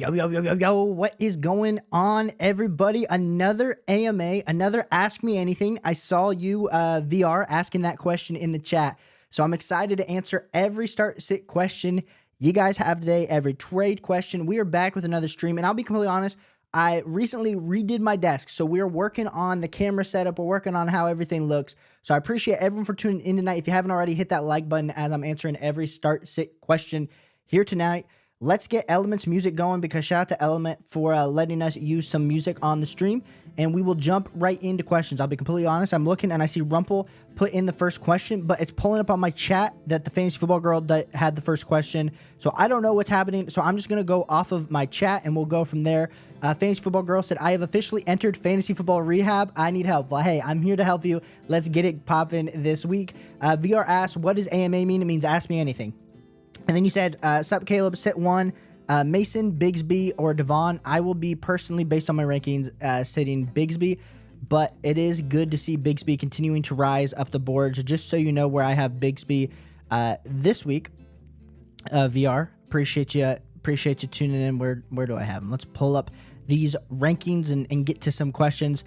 Yo, what is going on, everybody? Another AMA, another Ask Me Anything. I saw you, VR, asking that question in the chat. So I'm excited to answer every start-sit question you guys have today, every trade question. We are back with another stream, and I'll be completely honest, I recently redid my desk, so we're working on the camera setup. We're working on how everything looks. So I appreciate everyone for tuning in tonight. If you haven't already, hit that like button as I'm answering every start-sit question here tonight. Let's get Element's music going, because shout out to Element for letting us use some music on the stream, and we will jump right into questions. I'll be completely honest. I'm looking and I see Rumple put in the first question, but it's pulling up on my chat that the Fantasy Football Girl had the first question. So I don't know what's happening. So I'm just going to go off of my chat and we'll go from there. Fantasy Football Girl said, I have officially entered Fantasy Football Rehab. I need help. Well, hey, I'm here to help you. Let's get it popping this week. VR asked, what does AMA mean? It means ask me anything. And then you said, sup, Caleb, sit one, Mason, Bigsby, or Devon. I will be personally, based on my rankings, sitting Bigsby, but it is good to see Bigsby continuing to rise up the boards. Just so you know where I have Bigsby this week, VR. Appreciate you tuning in. Where do I have him? Let's pull up these rankings and get to some questions.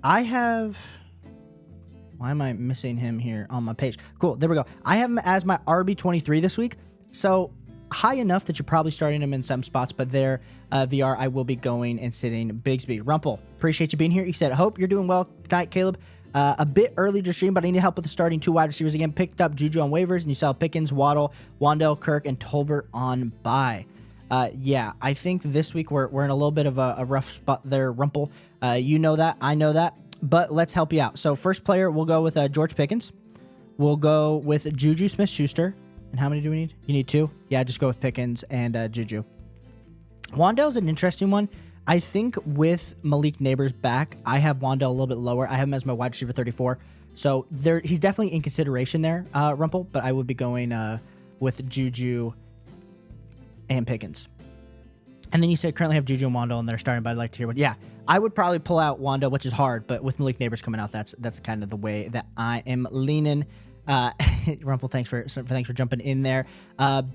I have... Why am I missing him here on my page? Cool, there we go. I have him as my RB23 this week. So high enough that you're probably starting him in some spots, but there, VR, I will be going and sitting Bigsby. Rumple, appreciate you being here. He said, hope you're doing well tonight, Caleb. A bit early to stream, but I need help with the starting two wide receivers again. Picked up Juju on waivers, and you saw Pickens, Waddle, Wandell, Kirk, and Tolbert on bye. Yeah, I think this week we're in a little bit of a rough spot there, Rumple. You know that, I know that, but let's help you out. So first player, we'll go with George Pickens. We'll go with Juju Smith-Schuster. And how many do we need? You need two? Yeah, just go with Pickens and Juju. Wandell's an interesting one. I think with Malik Neighbors back, I have Wandell a little bit lower. I have him as my wide receiver 34. So he's definitely in consideration there, Rumple, but I would be going with Juju and Pickens. And then you said currently have Juju and Wandell in there starting, but I'd like to hear what... Yeah, I would probably pull out Wandell, which is hard, but with Malik Neighbors coming out, that's kind of the way that I am leaning. Rumple, thanks for jumping in there.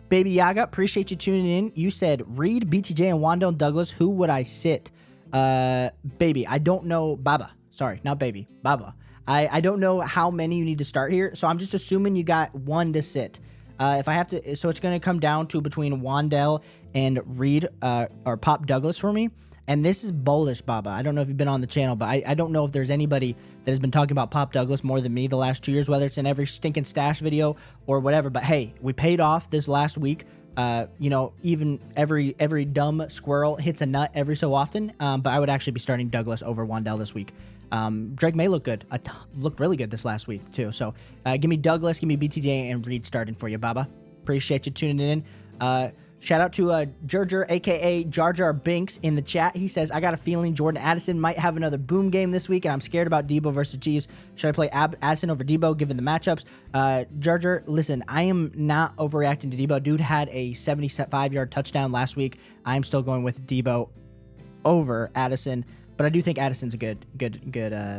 Baby Yaga, appreciate you tuning in. You said Reed, BTJ, and Wandell Douglas. Who would I sit? Baby, I don't know. Baba, sorry, not Baby, Baba. I don't know how many you need to start here, so I'm just assuming you got one to sit. If I have to, so it's going to come down to between Wandell and Reed or Pop Douglas for me. And this is bullish, Baba. I don't know if you've been on the channel, but I don't know if there's anybody that has been talking about Pop Douglas more than me the last 2 years, whether it's in every stinking stash video or whatever. But hey, we paid off this last week. You know, even every dumb squirrel hits a nut every so often. But I would actually be starting Douglas over Wandell this week. Drake May look good. Looked really good this last week too. So give me Douglas, give me BTJ, and Reed starting for you, Baba. Appreciate you tuning in. Shout out to Jerger, a.k.a. Jar Jar Binks, in the chat. He says, I got a feeling Jordan Addison might have another boom game this week, and I'm scared about Debo versus Chiefs. Should I play Addison over Debo, given the matchups? Jerger, listen, I am not overreacting to Debo. Dude had a 75-yard touchdown last week. I'm still going with Debo over Addison, but I do think Addison's a good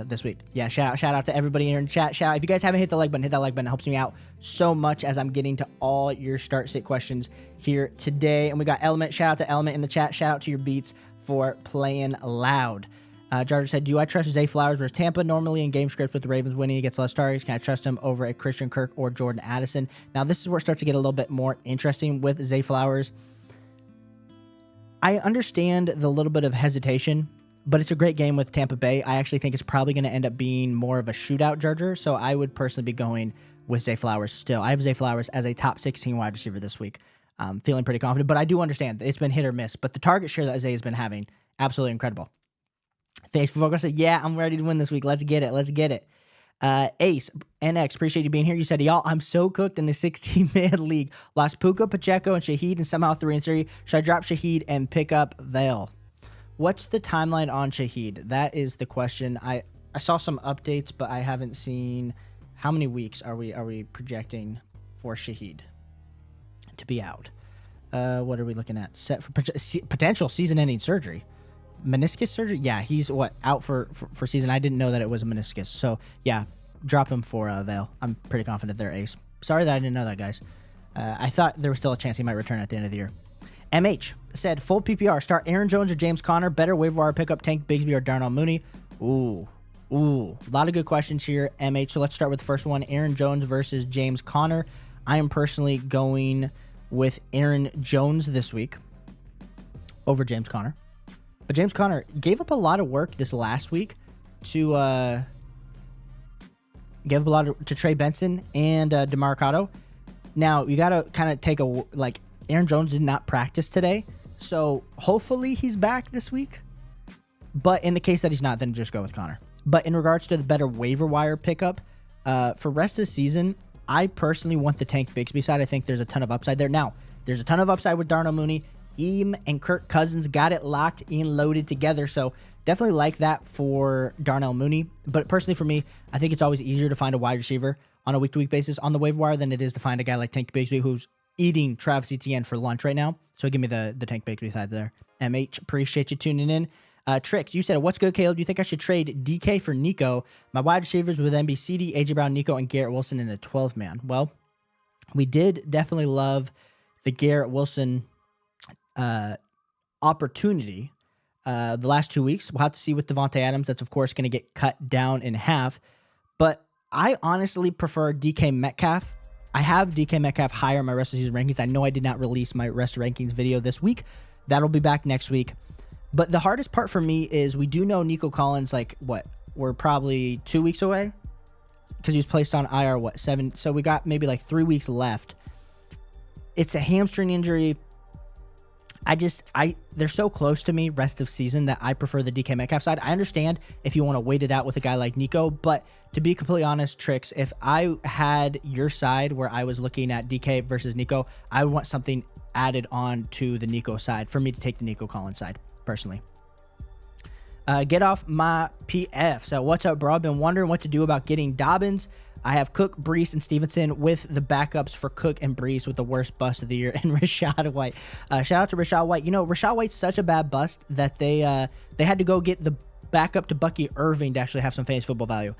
this week. Yeah, shout out to everybody here in the chat. Shout out. If you guys haven't hit the like button, hit that like button. It helps me out so much as I'm getting to all your start-sit questions here today. And we got Element. Shout out to Element in the chat. Shout out to your beats for playing loud. Jar said, do I trust Zay Flowers versus Tampa? Normally in game scripts with the Ravens winning, he gets less targets. Can I trust him over a Christian Kirk or Jordan Addison? Now, this is where it starts to get a little bit more interesting with Zay Flowers. I understand the little bit of hesitation, but it's a great game with Tampa Bay. I actually think it's probably going to end up being more of a shootout, Jar. So I would personally be going with Zay Flowers still. I have Zay Flowers as a top 16 wide receiver this week. Feeling pretty confident, but I do understand it's been hit or miss. But the target share that Zay has been having, absolutely incredible. Thanks for focusing. Yeah, I'm ready to win this week. Let's get it. Let's get it. Ace, NX, appreciate you being here. You said, y'all, I'm so cooked in the 16-man league. Lost Puka, Pacheco, and Shaheed, and somehow 3 and 3. Should I drop Shaheed and pick up Vale? What's the timeline on Shaheed? That is the question. I saw some updates, but I haven't seen how many weeks are we projecting for Shaheed to be out. What are we looking at? Set for potential season-ending surgery. Meniscus surgery? Yeah, he's out for season. I didn't know that it was a meniscus. So yeah, drop him for Vale. I'm pretty confident they're Ace. Sorry that I didn't know that, guys. I thought there was still a chance he might return at the end of the year. MH said, full PPR, start Aaron Jones or James Conner, better waiver wire pickup, Tank Bigsby or Darnell Mooney. Ooh, a lot of good questions here, MH. So let's start with the first one, Aaron Jones versus James Conner. I am personally going with Aaron Jones this week over James Conner. But James Conner gave up a lot of work this last week to Trey Benson and DeMarcado. Now, you got to kind of take Aaron Jones did not practice today, so hopefully he's back this week. But in the case that he's not, then just go with Conner. But in regards to the better waiver wire pickup, for rest of the season, I personally want the Tank Bigsby side. I think there's a ton of upside there. Now, there's a ton of upside with Darnell Mooney. Him and Kirk Cousins got it locked in, loaded together. So definitely like that for Darnell Mooney. But personally for me, I think it's always easier to find a wide receiver on a week-to-week basis on the waiver wire than it is to find a guy like Tank Bigsby who's eating Travis Etienne for lunch right now. So give me the Tank Bigsby side there. MH, appreciate you tuning in. Tricks, you said, what's good, Caleb? Do you think I should trade DK for Nico? My wide receivers would then be CD, AJ Brown, Nico, and Garrett Wilson in the 12-man. Well, we did definitely love the Garrett Wilson opportunity the last 2 weeks. We'll have to see with Devontae Adams. That's, of course, going to get cut down in half. But I honestly prefer DK Metcalf. I have DK Metcalf higher in my rest of season rankings. I know I did not release my rest of rankings video this week. That'll be back next week. But the hardest part for me is we do know Nico Collins, we're probably 2 weeks away because he was placed on IR, 7? So we got maybe 3 weeks left. It's a hamstring injury. They're so close to me rest of season that I prefer the DK Metcalf side. I understand if you want to wait it out with a guy like Nico, but to be completely honest, Tricks, if I had your side where I was looking at DK versus Nico, I would want something added on to the Nico side for me to take the Nico Collins side, personally. Get off my PF. So what's up, bro? I've been wondering what to do about getting Dobbins. I have Cook, Brees, and Stevenson with the backups for Cook and Brees with the worst bust of the year and Rachaad White. Shout out to Rachaad White. You know, Rachaad White's such a bad bust that they had to go get the backup to Bucky Irving to actually have some fantasy football value,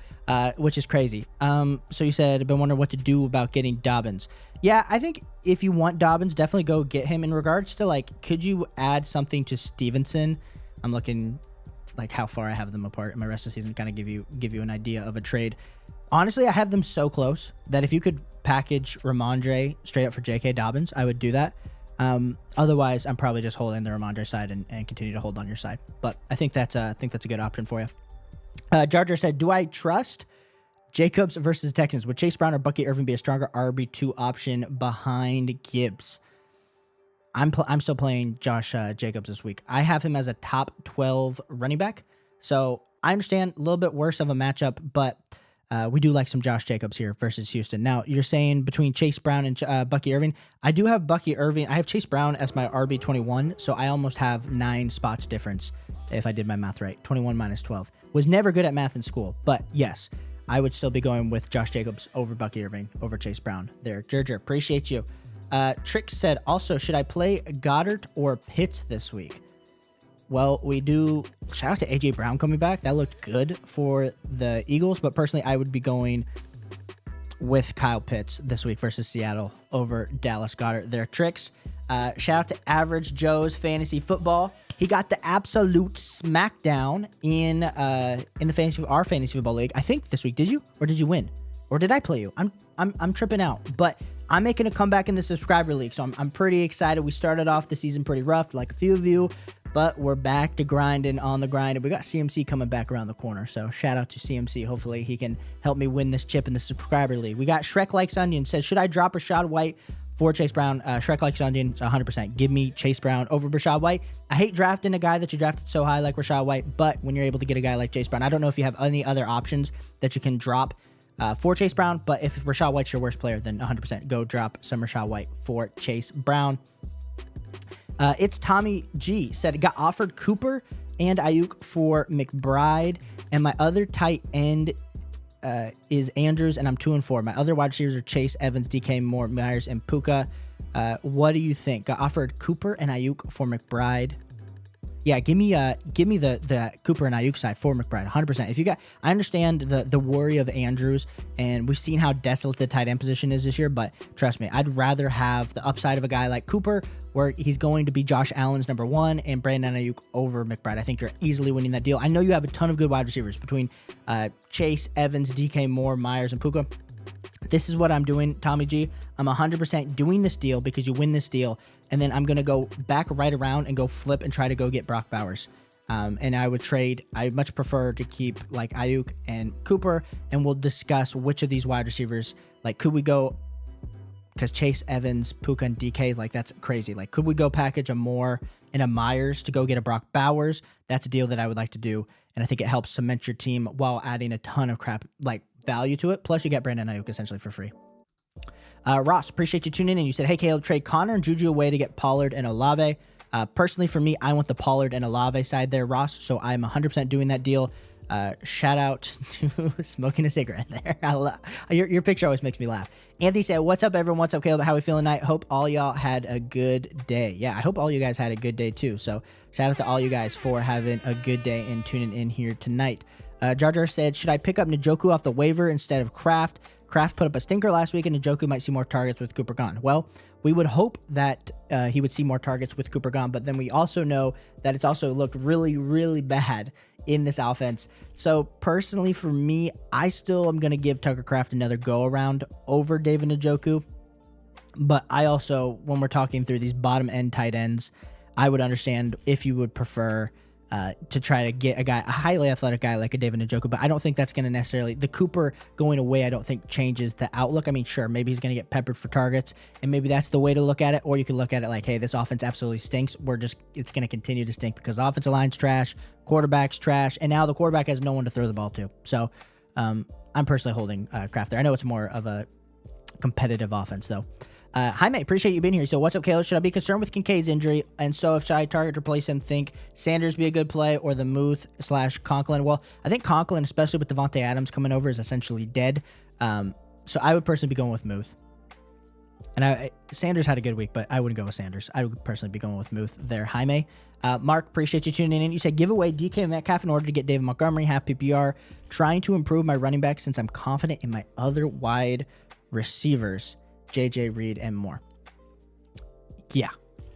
which is crazy. So you said, I've been wondering what to do about getting Dobbins. Yeah, I think if you want Dobbins, definitely go get him. In regards to could you add something to Stevenson? I'm looking how far I have them apart in my rest of the season, kind of give you an idea of a trade. Honestly, I have them so close that if you could package Ramondre straight up for J.K. Dobbins, I would do that. Otherwise, I'm probably just holding the Ramondre side and continue to hold on your side. But I think that's a good option for you. Jar Jar said, do I trust Jacobs versus Texans? Would Chase Brown or Bucky Irving be a stronger RB2 option behind Gibbs? I'm still playing Josh Jacobs this week. I have him as a top 12 running back. So I understand a little bit worse of a matchup, but we do like some Josh Jacobs here versus Houston. Now, you're saying between Chase Brown and Bucky Irving. I do have Bucky Irving. I have Chase Brown as my RB21, so I almost have 9 spots difference if I did my math right. 21 minus 12. Was never good at math in school, but yes, I would still be going with Josh Jacobs over Bucky Irving, over Chase Brown there. Jerger, appreciate you. Trick said, also, should I play Goddard or Pitts this week? Well, we do. Shout out to AJ Brown coming back. That looked good for the Eagles, but personally, I would be going with Kyle Pitts this week versus Seattle over Dallas Goedert. Their Tricks. Shout out to Average Joe's Fantasy Football. He got the absolute smackdown in the our fantasy football league. I think this week. Did you, or did you win, or did I play you? I'm tripping out, but I'm making a comeback in the subscriber league, so I'm pretty excited. We started off the season pretty rough, like a few of you, but we're back to grinding on the grind. And we got CMC coming back around the corner, so shout out to CMC. Hopefully he can help me win this chip in the subscriber league. We got Shrek Likes Onion says, should I drop Rachaad White for Chase Brown? Shrek Likes Onion, 100%. Give me Chase Brown over Rachaad White. I hate drafting a guy that you drafted so high like Rachaad White, but when you're able to get a guy like Chase Brown, I don't know if you have any other options that you can drop for Chase Brown, but if Rachaad White's your worst player, then 100% go drop some Rachaad White for Chase Brown. It's Tommy G said, got offered Cooper and Ayuk for McBride, and my other tight end is Andrews, and I'm 2-4. My other wide receivers are Chase, Evans, DK Moore, Myers, and Puka. What do you think? Got offered Cooper and Ayuk for McBride. Yeah, give me the Cooper and Ayuk side for McBride, 100%. If you got, I understand the worry of Andrews, and we've seen how desolate the tight end position is this year, but trust me, I'd rather have the upside of a guy like Cooper, where he's going to be Josh Allen's number one, and Brandon Ayuk over McBride. I think you're easily winning that deal. I know you have a ton of good wide receivers between Chase, Evans, DK Moore, Myers, and Puka. This is what I'm doing, Tommy G. I'm 100% doing this deal because you win this deal, and then I'm going to go back right around and go flip and try to go get Brock Bowers. And I would trade. I much prefer to keep like Ayuk and Cooper, and we'll discuss which of these wide receivers, like could we go, because Chase, Evans, Puka, and DK, like that's crazy. Like could we go package a Moore and a Myers to go get a Brock Bowers? That's a deal that I would like to do, and I think it helps cement your team while adding a ton of crap, like value to it. Plus you get Brandon Ayuk essentially for free. Ross, appreciate you tuning in. You said, hey, Caleb, trade Connor and Juju away to get Pollard and Olave. Personally, for me, I want the Pollard and Olave side there, Ross. So I'm 100% doing that deal. Shout out to smoking a cigarette there. Your picture always makes me laugh. Anthony said, what's up, everyone? What's up, Caleb? How we feeling tonight? Hope all y'all had a good day. Yeah, I hope all you guys had a good day too. So shout out to all you guys for having a good day and tuning in here tonight. Jar Jar said, should I pick up Njoku off the waiver instead of Kraft? Kraft put up a stinker last week, and Njoku might see more targets with Cooper gone. Well, we would hope that he would see more targets with Cooper gone, but then we also know that it's also looked really, really bad in this offense. So personally, for me, I still am going to give Tucker Kraft another go around over David Njoku. But I also, when we're talking through these bottom end tight ends, I would understand if you would prefer to try to get a highly athletic guy like a David Njoku, but I don't think that's going to necessarily, the Cooper going away, I don't think changes the outlook. I mean, sure, maybe he's going to get peppered for targets, and maybe that's the way to look at it, or you could look at it like, hey, this offense absolutely stinks. It's going to continue to stink because the offensive line's trash, quarterback's trash, and now the quarterback has no one to throw the ball to. So I'm personally holding Kraft there. I know it's more of a competitive offense, though. Jaime, appreciate you being here. So what's up, Caleb? Should I be concerned with Kincaid's injury? And so if should I target replace him, think Sanders be a good play or the Muth/Conklin? Well, I think Conklin, especially with Devontae Adams coming over, is essentially dead. So I would personally be going with Muth. And Sanders had a good week, but I wouldn't go with Sanders. I would personally be going with Muth there. Jaime. Mark, appreciate you tuning in. You said give away DK Metcalf in order to get David Montgomery, half PPR. Trying to improve my running back since I'm confident in my other wide receivers. JJ Reed and more. Yeah.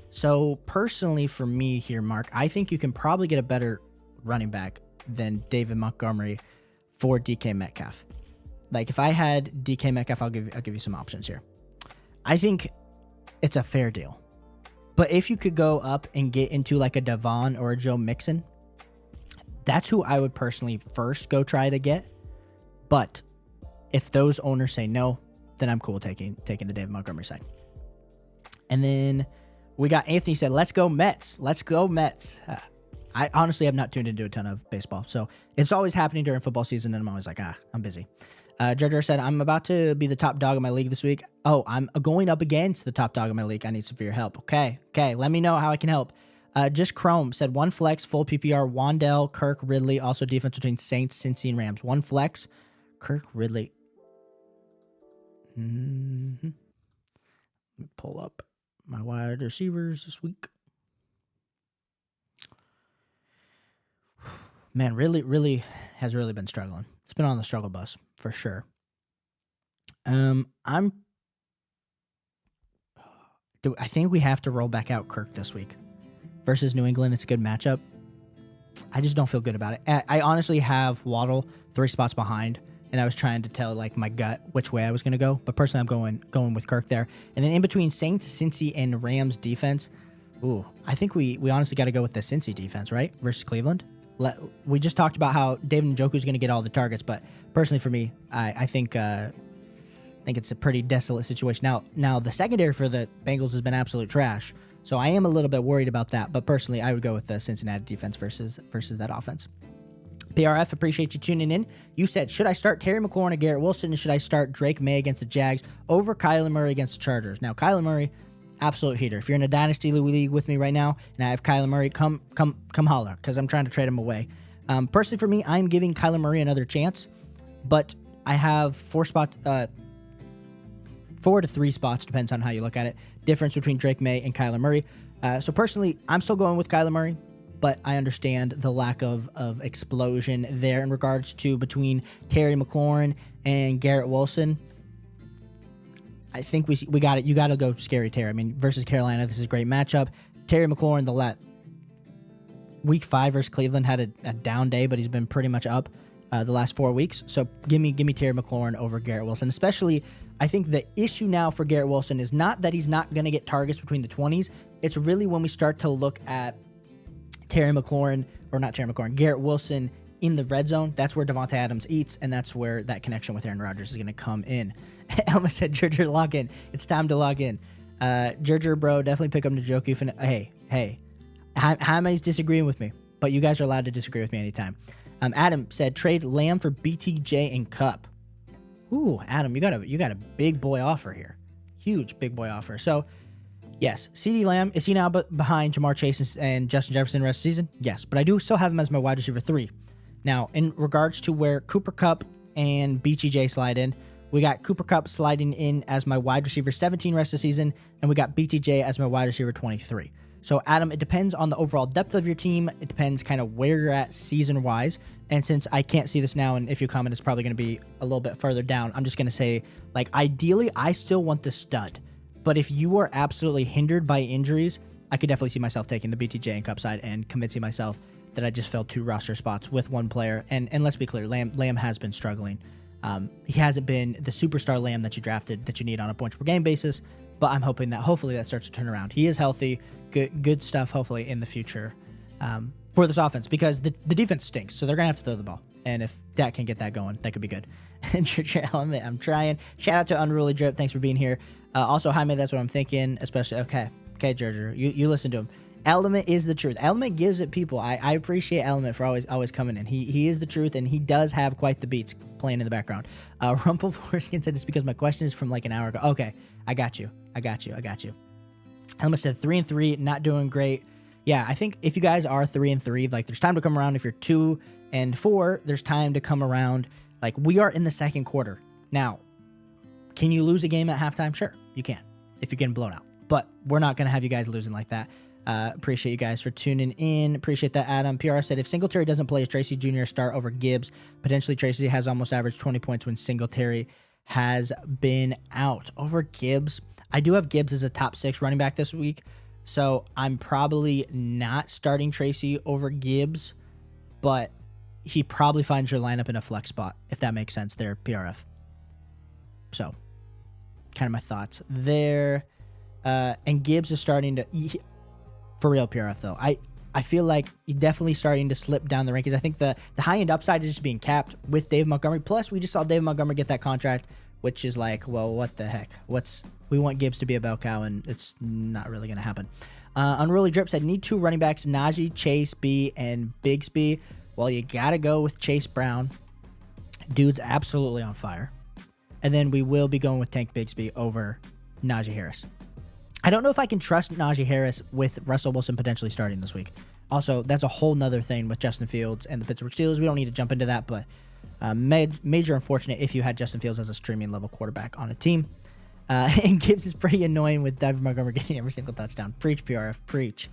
So personally for me here, Mark, I think you can probably get a better running back than David Montgomery for DK Metcalf. Like if I had DK Metcalf, I'll give you some options here. I think it's a fair deal. But if you could go up and get into like a Devon or a Joe Mixon, that's who I would personally first go try to get. But if those owners say no, then I'm cool taking the David Montgomery side. And then we got Anthony said, let's go Mets. Let's go Mets. I honestly have not tuned into a ton of baseball. So it's always happening during football season. And I'm always like, I'm busy. Jar said, I'm about to be the top dog of my league this week. Oh, I'm going up against the top dog of my league. I need some for your help. Okay. Let me know how I can help. Just Chrome said one flex, full PPR, Wandell, Kirk, Ridley. Also defense between Saints, Cincy, and Rams. One flex, Kirk, Ridley. Let me pull up my wide receivers this week. Man, really has been struggling. It's been on the struggle bus for sure. I think we have to roll back out Kirk this week versus New England. It's a good matchup. I just don't feel good about it. I honestly have Waddle 3 spots behind. And I was trying to tell like my gut which way I was going to go. But personally, I'm going with Kirk there. And then in between Saints, Cincy, and Rams defense, I think we honestly got to go with the Cincy defense, right? Versus Cleveland. We just talked about how David Njoku is going to get all the targets. But personally for me, I think it's a pretty desolate situation. Now the secondary for the Bengals has been absolute trash. So I am a little bit worried about that. But personally, I would go with the Cincinnati defense versus that offense. PRF, appreciate you tuning in. You said, should I start Terry McLaurin and Garrett Wilson, and should I start Drake May against the Jags over Kyler Murray against the Chargers? Now, Kyler Murray, absolute heater. If you're in a dynasty league with me right now, and I have Kyler Murray, come holler, because I'm trying to trade him away. Personally, for me, I'm giving Kyler Murray another chance, but I have 4 to 3 spots, depends on how you look at it, difference between Drake May and Kyler Murray. So personally, I'm still going with Kyler Murray. but I understand the lack of explosion there in regards to between Terry McLaurin and Garrett Wilson. I think we got it. You got to go scary Terry. I mean, versus Carolina, this is a great matchup. Terry McLaurin, week 5 versus Cleveland had a down day, but he's been pretty much up the last 4 weeks. So give me Terry McLaurin over Garrett Wilson. Especially, I think the issue now for Garrett Wilson is not that he's not going to get targets between the 20s. It's really when we start to look at Garrett Wilson in the red zone. That's where Devontae Adams eats, and that's where that connection with Aaron Rodgers is going to come in. Elma said, Gerger, lock in. It's time to log in. Gerger, bro, definitely pick up Njoku. Hey. Jaime's disagreeing with me, but you guys are allowed to disagree with me anytime. Adam said, trade Lamb for BTJ and Cup. Ooh, Adam, you got a big boy offer here. Huge big boy offer. So, yes, CeeDee Lamb, is he now behind Jamar Chase and Justin Jefferson the rest of the season? Yes, but I do still have him as my wide receiver 3. Now, in regards to where Cooper Kupp and BTJ slide in, we got Cooper Kupp sliding in as my wide receiver 17 rest of the season, and we got BTJ as my wide receiver 23. So, Adam, it depends on the overall depth of your team. It depends kind of where you're at season-wise. And since I can't see this now, and if you comment, it's probably going to be a little bit further down, I'm just going to say, ideally, I still want the stud. But if you are absolutely hindered by injuries, I could definitely see myself taking the BTJ and Cup side and convincing myself that I just filled 2 roster spots with one player. And let's be clear, Lamb has been struggling. He hasn't been the superstar Lamb that you drafted that you need on a points per game basis, but I'm hoping that hopefully that starts to turn around. He is healthy, good stuff hopefully in the future for this offense, because the defense stinks, so they're going to have to throw the ball. And if Dak can get that going, that could be good. And your element, I'm trying. Shout out to Unruly Drip. Thanks for being here. Also, Jaime, that's what I'm thinking, especially, okay, Gerger, you listen to him. Element is the truth. Element gives it people. I appreciate Element for always coming in. He is the truth, and he does have quite the beats playing in the background. Rumple Foreskin said it's because my question is from like an hour ago. Okay, I got you. Element said 3-3, not doing great. Yeah, I think if you guys are 3-3, there's time to come around. If you're 2-4, there's time to come around. We are in the second quarter now. Can you lose a game at halftime? Sure, you can if you're getting blown out. But we're not going to have you guys losing like that. Appreciate you guys for tuning in. Appreciate that, Adam. PR said, if Singletary doesn't play, is Tracy Jr. start over Gibbs? Potentially, Tracy has almost averaged 20 points when Singletary has been out. Over Gibbs, I do have Gibbs as a top 6 running back this week, so I'm probably not starting Tracy over Gibbs, but he probably finds your lineup in a flex spot, if that makes sense there, PRF. So, kind of my thoughts there. And Gibbs is starting to... For real, PRF, though. I feel like you're definitely starting to slip down the rankings. I think the high-end upside is just being capped with Dave Montgomery. Plus, we just saw Dave Montgomery get that contract, which is well, what the heck? We want Gibbs to be a bell cow, and it's not really going to happen. Unruly Drip said, need 2 running backs, Najee, Chase B, and Bigsby. Well, you got to go with Chase Brown. Dude's absolutely on fire. And then we will be going with Tank Bigsby over Najee Harris. I don't know if I can trust Najee Harris with Russell Wilson potentially starting this week. Also, that's a whole nother thing with Justin Fields and the Pittsburgh Steelers. We don't need to jump into that, but major unfortunate if you had Justin Fields as a streaming level quarterback on a team. And Gibbs is pretty annoying with David Montgomery getting every single touchdown. Preach, PRF, preach.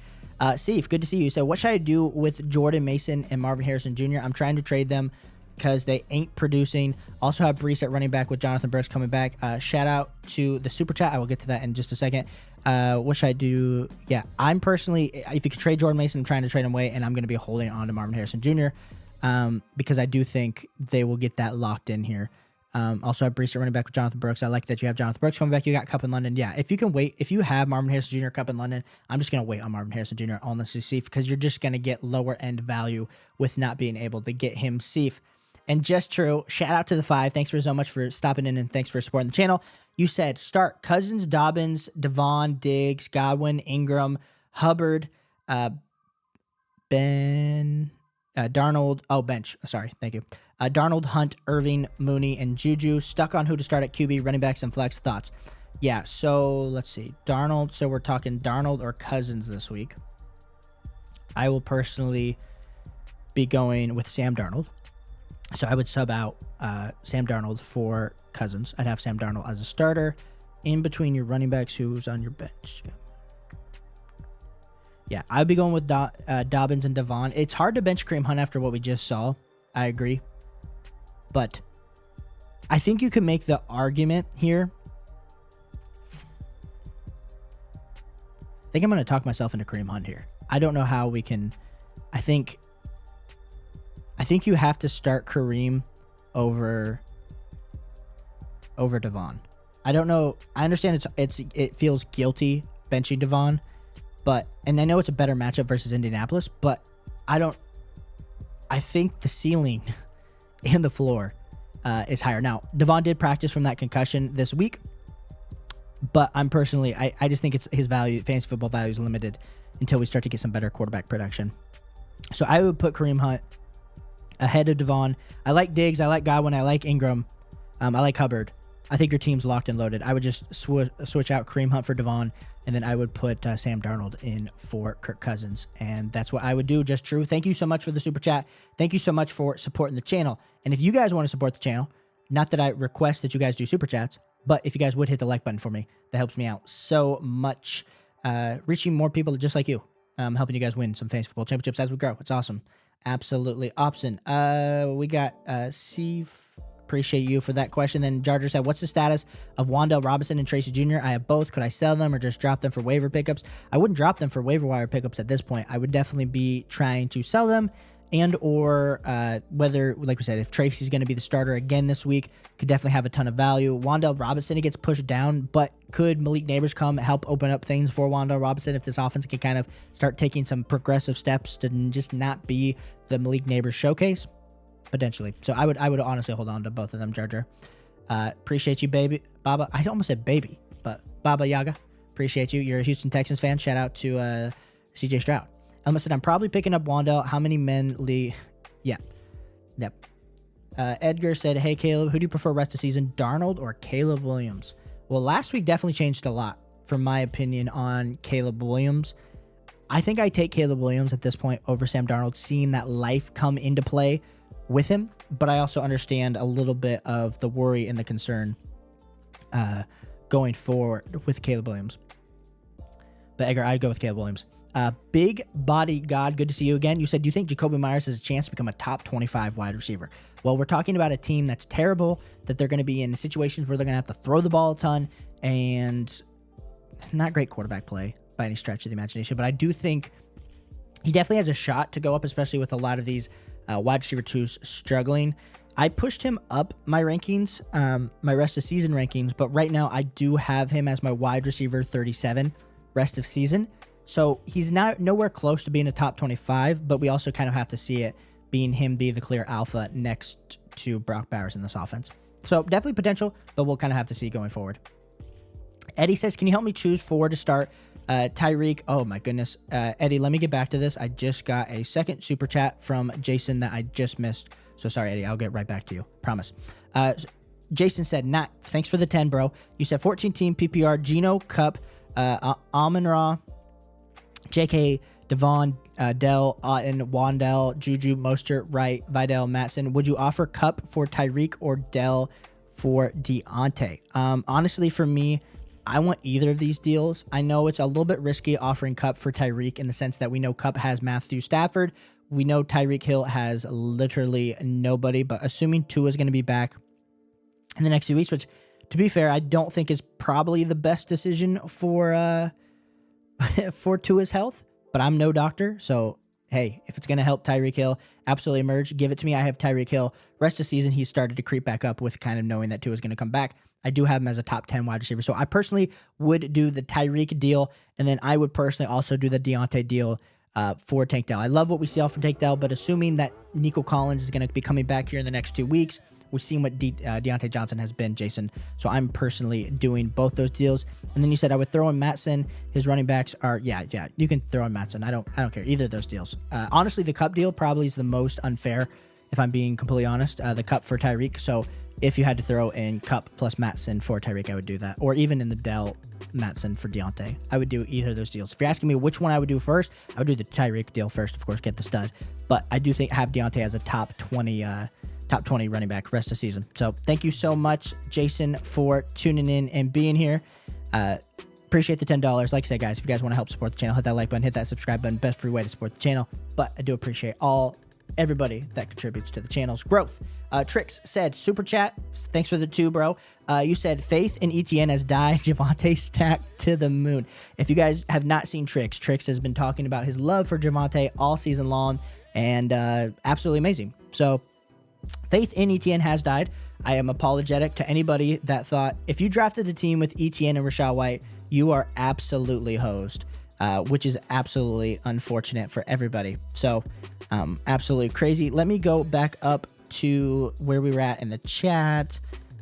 Steve, good to see you. So what should I do with Jordan Mason and Marvin Harrison Jr.? I'm trying to trade them because they ain't producing. Also have Brees at running back with Jonathan Brooks coming back. Shout out to the super chat. I will get to that in just a second. What should I do? Yeah, I'm personally, if you could trade Jordan Mason, I'm trying to trade him away, and I'm going to be holding on to Marvin Harrison Jr. Because I do think they will get that locked in here. Also have Brees at running back with Jonathan Brooks. I like that you have Jonathan Brooks coming back. You got Cup in London. Yeah, if you can wait, if you have Marvin Harrison Jr. Cup in London, I'm just going to wait on Marvin Harrison Jr. honestly, Steve, because you're just going to get lower end value with not being able to get him safe. And just true, shout out to the 5. Thanks for so much for stopping in and thanks for supporting the channel. You said start Cousins, Dobbins, Devon, Diggs, Godwin, Ingram, Hubbard, Darnold. Oh, bench. Sorry. Thank you. Darnold, Hunt, Irving, Mooney, and Juju. Stuck on who to start at QB, running backs, and flex. Thoughts? Yeah, so let's see. Darnold. So we're talking Darnold or Cousins this week. I will personally be going with Sam Darnold. So I would sub out Sam Darnold for Cousins. I'd have Sam Darnold as a starter in between your running backs. Who's on your bench? Yeah, I'd be going with Dobbins and Devon. It's hard to bench Kareem Hunt after what we just saw. I agree. But I think you can make the argument here. I think I'm going to talk myself into Kareem Hunt here. I don't know how we can. I think you have to start Kareem over Devon. I don't know. I understand it feels guilty benching Devon, and I know it's a better matchup versus Indianapolis, but I think the ceiling and the floor is higher. Now, Devon did practice from that concussion this week, but I'm personally, I just think it's his value, fantasy football value is limited until we start to get some better quarterback production. So I would put Kareem Hunt ahead of Devon. I like Diggs. I like Godwin. I like Ingram. I like Hubbard. I think your team's locked and loaded. I would just switch out Kareem Hunt for Devon, and then I would put Sam Darnold in for Kirk Cousins. And that's what I would do. Just true. Thank you so much for the super chat. Thank you so much for supporting the channel. And if you guys want to support the channel, not that I request that you guys do super chats, but if you guys would hit the like button for me, that helps me out so much. Reaching more people just like you, helping you guys win some fantasy football championships as we grow. It's awesome. Absolutely awesome. We got Steve. Appreciate you for that question. Then Jarger said, what's the status of Wan'Dale Robinson and Tracy Jr.? I have both. Could I sell them or just drop them for waiver pickups? I wouldn't drop them for waiver wire pickups at this point. I would definitely be trying to sell them, and or whether, like we said, if Tracy's going to be the starter again this week, could definitely have a ton of value. Wan'Dale Robinson, he gets pushed down, but could Malik Neighbors come help open up things for Wan'Dale Robinson if this offense can kind of start taking some progressive steps to just not be the Malik Neighbors showcase? Potentially. So I would honestly hold on to both of them, Jar. Appreciate you, baby. Baba. I almost said baby, but Baba Yaga. Appreciate you. You're a Houston Texans fan. Shout out to CJ Stroud. Elma said, I'm probably picking up Wan'Dale. How many men Lee? Yeah. Yep. Edgar said, hey, Caleb, who do you prefer rest of season, Darnold or Caleb Williams? Well, last week definitely changed a lot, from my opinion, on Caleb Williams. I think I take Caleb Williams at this point over Sam Darnold, seeing that life come into play with him, but I also understand a little bit of the worry and the concern going forward with Caleb Williams. But Edgar, I'd go with Caleb Williams. Big Body God, good to see you again. You said, do you think Jacoby Myers has a chance to become a top 25 wide receiver? Well, we're talking about a team that's terrible, that they're going to be in situations where they're going to have to throw the ball a ton, and not great quarterback play by any stretch of the imagination, but I do think he definitely has a shot to go up, especially with a lot of these wide receiver twos struggling. I pushed him up my rankings, my rest of season rankings, but right now I do have him as my wide receiver 37 rest of season. So he's not nowhere close to being a top 25, but we also kind of have to see it being him be the clear alpha next to Brock Bowers in this offense. So definitely potential, but we'll kind of have to see going forward. Eddie says, can you help me choose 4 to start? Tyreek, oh my goodness. Eddie, let me get back to this. I just got a second super chat from Jason that I just missed. So sorry, Eddie, I'll get right back to you. Promise. Jason said, Nat, thanks for the 10, bro. You said 14 team PPR, Geno, Cup, Amon-Ra, JK, Devon, Dell, Otten, Wan'Dale, Juju, Mostert, Wright, Vidal, Matson. Would you offer Cup for Tyreek or Dell for Deontay? Honestly, for me, I want either of these deals. I know it's a little bit risky offering Cup for Tyreek in the sense that we know Cup has Matthew Stafford. We know Tyreek Hill has literally nobody, but assuming Tua is going to be back in the next few weeks, which, to be fair, I don't think is probably the best decision for Tua's health, but I'm no doctor, so hey, if it's going to help Tyreek Hill absolutely emerge, give it to me. I have Tyreek Hill. Rest of season, he's started to creep back up with kind of knowing that Tua is going to come back. I do have him as a top 10 wide receiver. So I personally would do the Tyreek deal, and then I would personally also do the Deontay deal for Tank Dell. I love what we see off from Tank Dell, but assuming that Nico Collins is going to be coming back here in the next 2 weeks, we've seen what Deontay Johnson has been, Jason. So I'm personally doing both those deals. And then you said I would throw in Matson. His running backs are, yeah, you can throw in Matson. I don't care. Either of those deals. Honestly, the Cup deal probably is the most unfair, if I'm being completely honest. The Cup for Tyreek. So if you had to throw in Cup plus Matson for Tyreek, I would do that. Or even in the Dell Matson for Deontay. I would do either of those deals. If you're asking me which one I would do first, I would do the Tyreek deal first, of course, get the stud. But I do think have Deontay as a top 20 running back rest of season. So thank you so much, Jason, for tuning in and being here. Appreciate the $10. Like I said, guys, if you guys want to help support the channel, hit that like button, hit that subscribe button. Best free way to support the channel. But I do appreciate everybody that contributes to the channel's growth. Trix said, super chat. Thanks for the 2, bro. You said faith in ETN has died. Javonte stacked to the moon. If you guys have not seen Trix has been talking about his love for Javonte all season long, and absolutely amazing. So faith in ETN has died. I am apologetic to anybody that thought if you drafted a team with ETN and Rachaad White, you are absolutely hosed, which is absolutely unfortunate for everybody. So absolutely crazy. Let me go back up to where we were at in the chat.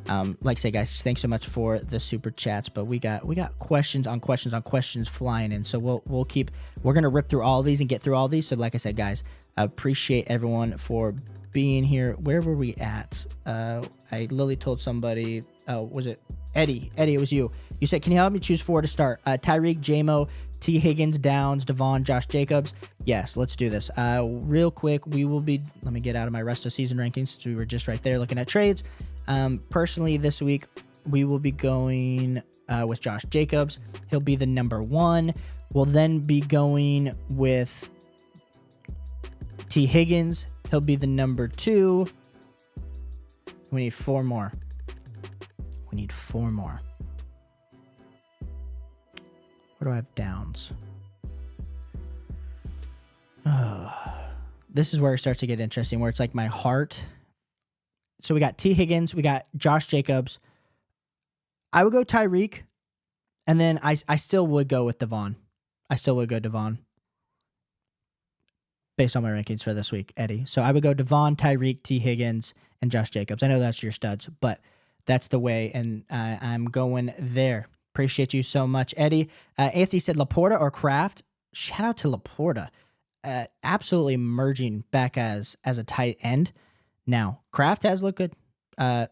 Like I say, guys, thanks so much for the super chats, but we got questions on questions on questions flying in. So we're going to rip through all of these and get through all of these. So like I said, guys, I appreciate everyone for being here. Where were we at? I literally told somebody, was it Eddie? Eddie, it was you. You said, can you help me choose 4 to start? Tyreek, J-Mo, T. Higgins, Downs, Devon, Josh Jacobs. Yes, let's do this. Real quick, let me get out of my rest of season rankings since we were just right there looking at trades. Personally, this week, we will be going with Josh Jacobs. He'll be the number 1. We'll then be going with T. Higgins. He'll be the number 2. We need 4 more. We need 4 more. Where do I have Downs? This is where it starts to get interesting, where it's like my heart. So we got T. Higgins. We got Josh Jacobs. I would go Tyreek. And then I still would go with Devon. I still would go Devon. Based on my rankings for this week, Eddie. So I would go Devon, Tyreek, T. Higgins, and Josh Jacobs. I know that's your studs, but that's the way, and I'm going there. Appreciate you so much, Eddie. Anthony said Laporta or Kraft. Shout out to Laporta. Absolutely merging back as a tight end. Now, Kraft has looked good. Not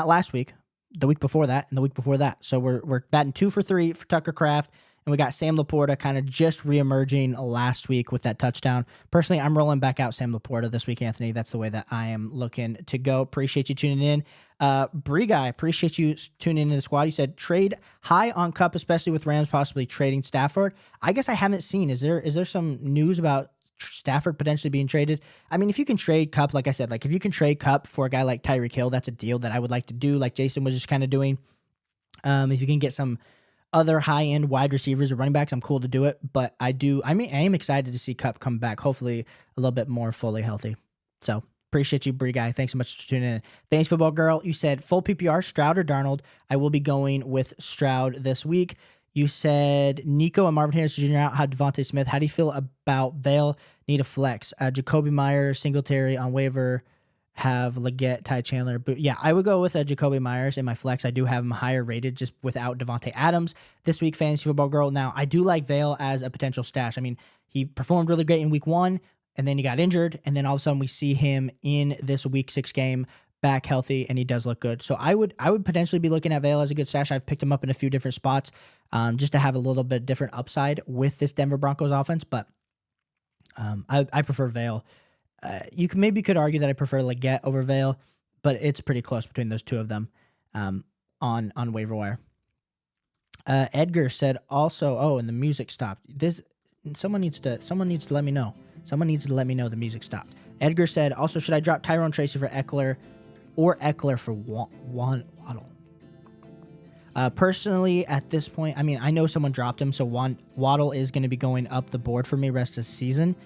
last week, the week before that, and the week before that. So we're batting 2 for 3 for Tucker Kraft. And we got Sam Laporta kind of just reemerging last week with that touchdown. Personally, I'm rolling back out Sam Laporta this week, Anthony. That's the way that I am looking to go. Appreciate you tuning in. Bree Guy, appreciate you tuning in to the squad. You said trade high on Cup, especially with Rams possibly trading Stafford. I guess I haven't seen. Is there some news about Stafford potentially being traded? I mean, if you can trade Cup, like I said, like if you can trade Cup for a guy like Tyreek Hill, that's a deal that I would like to do, like Jason was just kind of doing. If you can get some other high-end wide receivers or running backs, I'm cool to do it. But I am excited to see Cup come back, hopefully a little bit more fully healthy. So appreciate you, Bree Guy. Thanks so much for tuning in. Thanks, Football Girl. You said full PPR, Stroud or Darnold. I will be going with Stroud this week. You said Nico and Marvin Harris Jr. out. How Devontae Smith. How do you feel about Vale? Need a flex. Jacoby Myers, Singletary on waiver. Have Leggett, Ty Chandler. But yeah, I would go with Jacoby Myers in my flex. I do have him higher rated just without Devontae Adams this week, Fantasy Football Girl. Now, I do like Vale as a potential stash. I mean, he performed really great in week 1, and then he got injured, and then all of a sudden we see him in this week 6 game back healthy, and he does look good. So I would potentially be looking at Vale as a good stash. I've picked him up in a few different spots just to have a little bit different upside with this Denver Broncos offense, but I prefer Vale. You could argue that I prefer Leggett over Vale, but it's pretty close between those two of them on waiver wire. Edgar said also, and the music stopped. Someone needs to let me know. Someone needs to let me know the music stopped. Edgar said also, should I drop Tyrone Tracy for Eckler or Eckler for Waddle? Personally, at this point, I mean, I know someone dropped him, so Waddle is going to be going up the board for me rest of the season.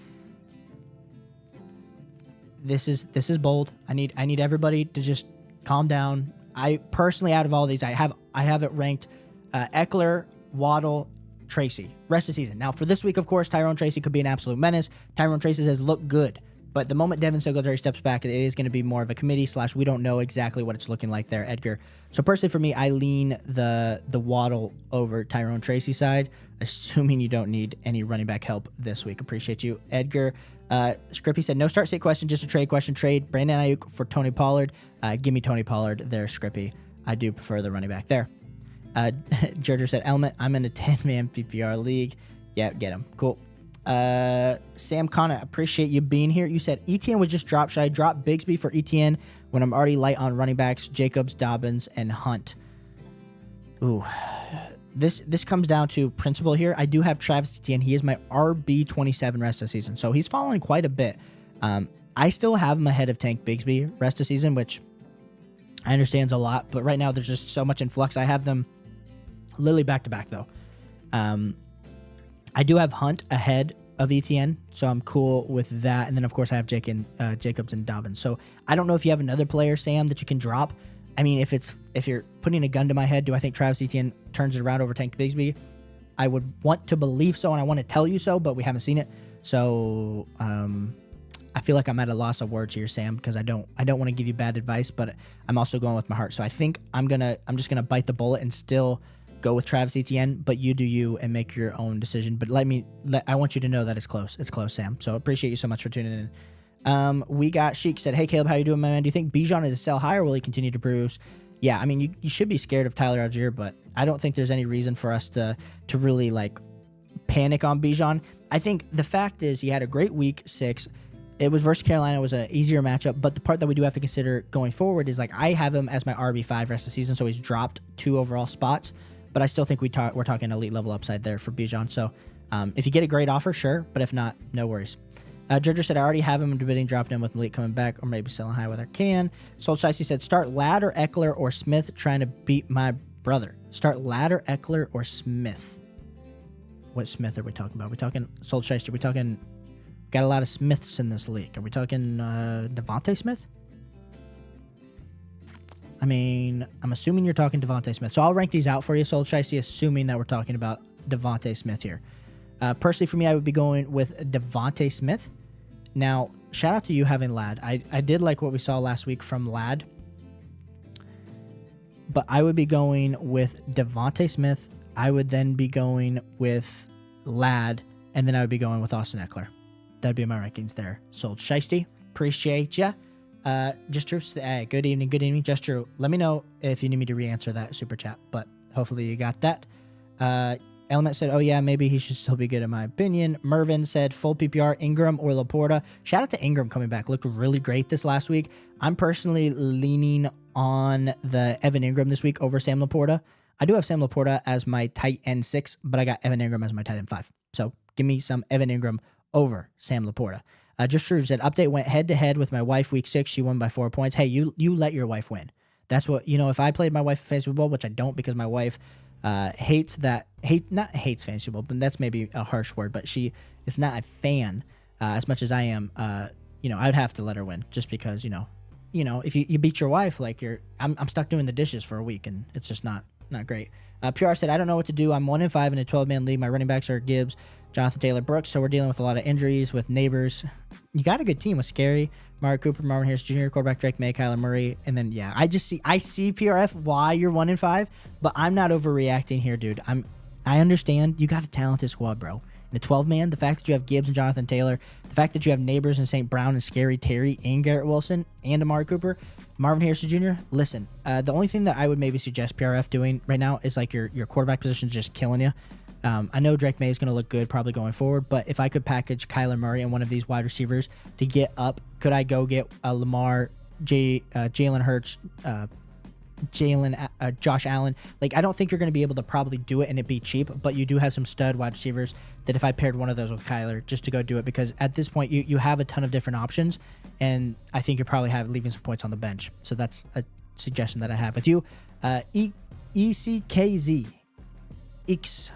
This is bold. I need everybody to just calm down. I personally, out of all these, I have it ranked Eckler, Waddle, Tracy rest of the season. Now for this week, of course, Tyrone Tracy could be an absolute menace. Tyrone Tracy has looked good, but the moment Devin Singletary steps back, it is going to be more of a committee / we don't know exactly what it's looking like there, Edgar. So personally for me, I lean the Waddle over Tyrone Tracy side, assuming you don't need any running back help this week. Appreciate you, Edgar. Scrippy said, no start state question, just a trade question. Trade Brandon Ayuk for Tony Pollard. Give me Tony Pollard there, Scrippy. I do prefer the running back there. Georgia said, Element, I'm in a 10-man PPR league. Yeah, get him. Cool. Sam Connor, appreciate you being here. You said ETN was just dropped. Should I drop Bigsby for ETN when I'm already light on running backs, Jacobs, Dobbins, and Hunt? Ooh. this comes down to principle here. I do have Travis Etienne. He is my RB27 rest of the season, so he's fallen quite a bit. I still have him ahead of Tank Bigsby rest of season, which I understand is a lot, but right now there's just so much in flux. I have them literally back to back though. I do have Hunt ahead of Etienne, so I'm cool with that. And then of course I have Jacobs and Dobbins. So I don't know if you have another player, Sam, that you can drop. I mean, if you're putting a gun to my head, do I think Travis Etienne turns it around over Tank Bigsby? I would want to believe so, and I want to tell you so, but we haven't seen it. So I feel like I'm at a loss of words here, Sam, because I don't want to give you bad advice, but I'm also going with my heart. So I think I'm just gonna bite the bullet and still go with Travis Etienne, but you do you and make your own decision. But I want you to know that it's close. It's close, Sam. So appreciate you so much for tuning in. We got Sheik said, "Hey Caleb, how you doing, my man? Do you think Bijan is a sell high or will he continue to bruise?" Yeah, I mean, you should be scared of Tyler Algier, but I don't think there's any reason for us to really like panic on Bijan. I think the fact is he had a great week 6. It was versus Carolina. It was an easier matchup, but the part that we do have to consider going forward is like I have him as my RB5 rest of the season, so he's dropped 2 overall spots, but I still think we're talking elite level upside there for Bijan. So if you get a great offer, sure, but if not, no worries. Georgia said, I already have him. I'm debating dropping him with Malik coming back or maybe selling high with our can. Soul Shicey said, start Ladd or Eckler or Smith trying to beat my brother. Start Ladd or Eckler or Smith. What Smith are we talking about? Are we talking Soul Shicey? Are we talking, got a lot of Smiths in this league. Are we talking Devontae Smith? I mean, I'm assuming you're talking Devontae Smith. So I'll rank these out for you, Soul Shicey, assuming that we're talking about Devontae Smith here. Personally, for me, I would be going with Devontae Smith. Now, shout out to you having Ladd. I did like what we saw last week from Ladd. But I would be going with Devontae Smith. I would then be going with Ladd. And then I would be going with Austin Eckler. That'd be my rankings there. Sold Shiesty. Appreciate ya. Just Drew, good evening. Just Drew, let me know if you need me to re-answer that super chat. But hopefully you got that. Element said, oh yeah, maybe he should still be good in my opinion. Mervin said, full PPR, Ingram or Laporta. Shout out to Ingram coming back. Looked really great this last week. I'm personally leaning on the Evan Ingram this week over Sam Laporta. I do have Sam Laporta as my tight end 6, but I got Evan Ingram as my tight end 5. So give me some Evan Ingram over Sam Laporta. Just True said, update went head-to-head with my wife week 6. She won by 4 points. Hey, you let your wife win. That's what, if I played my wife fantasy football, which I don't because my wife not hates fantasy football, but that's maybe a harsh word, but she is not a fan as much as I am. I'd have to let her win just because, if you beat your wife, like I'm stuck doing the dishes for a week and it's just not great. PR said, I don't know what to do. I'm 1-5 in a 12-man league. My running backs are Gibbs, Jonathan Taylor, Brooks. So we're dealing with a lot of injuries with neighbors. You got a good team with Scary, Mari Cooper, Marvin Harris Jr., quarterback Drake May, Kyler Murray. And then, yeah, I see PRF why you're 1-5, but I'm not overreacting here, dude. I understand you got a talented squad, bro. In the 12-man, the fact that you have Gibbs and Jonathan Taylor, the fact that you have neighbors in St. Brown and Scary Terry and Garrett Wilson and Amari Cooper, Marvin Harrison Jr., listen, the only thing that I would maybe suggest PRF doing right now is like your quarterback position is just killing you. I know Drake May is going to look good probably going forward, but if I could package Kyler Murray and one of these wide receivers to get up, could I go get Lamar, Jalen Hurts, Josh Allen? Like, I don't think you're going to be able to probably do it and it be cheap, but you do have some stud wide receivers that if I paired one of those with Kyler just to go do it, because at this point you have a ton of different options, and I think you probably have leaving some points on the bench. So that's a suggestion that I have with you. ECKZ.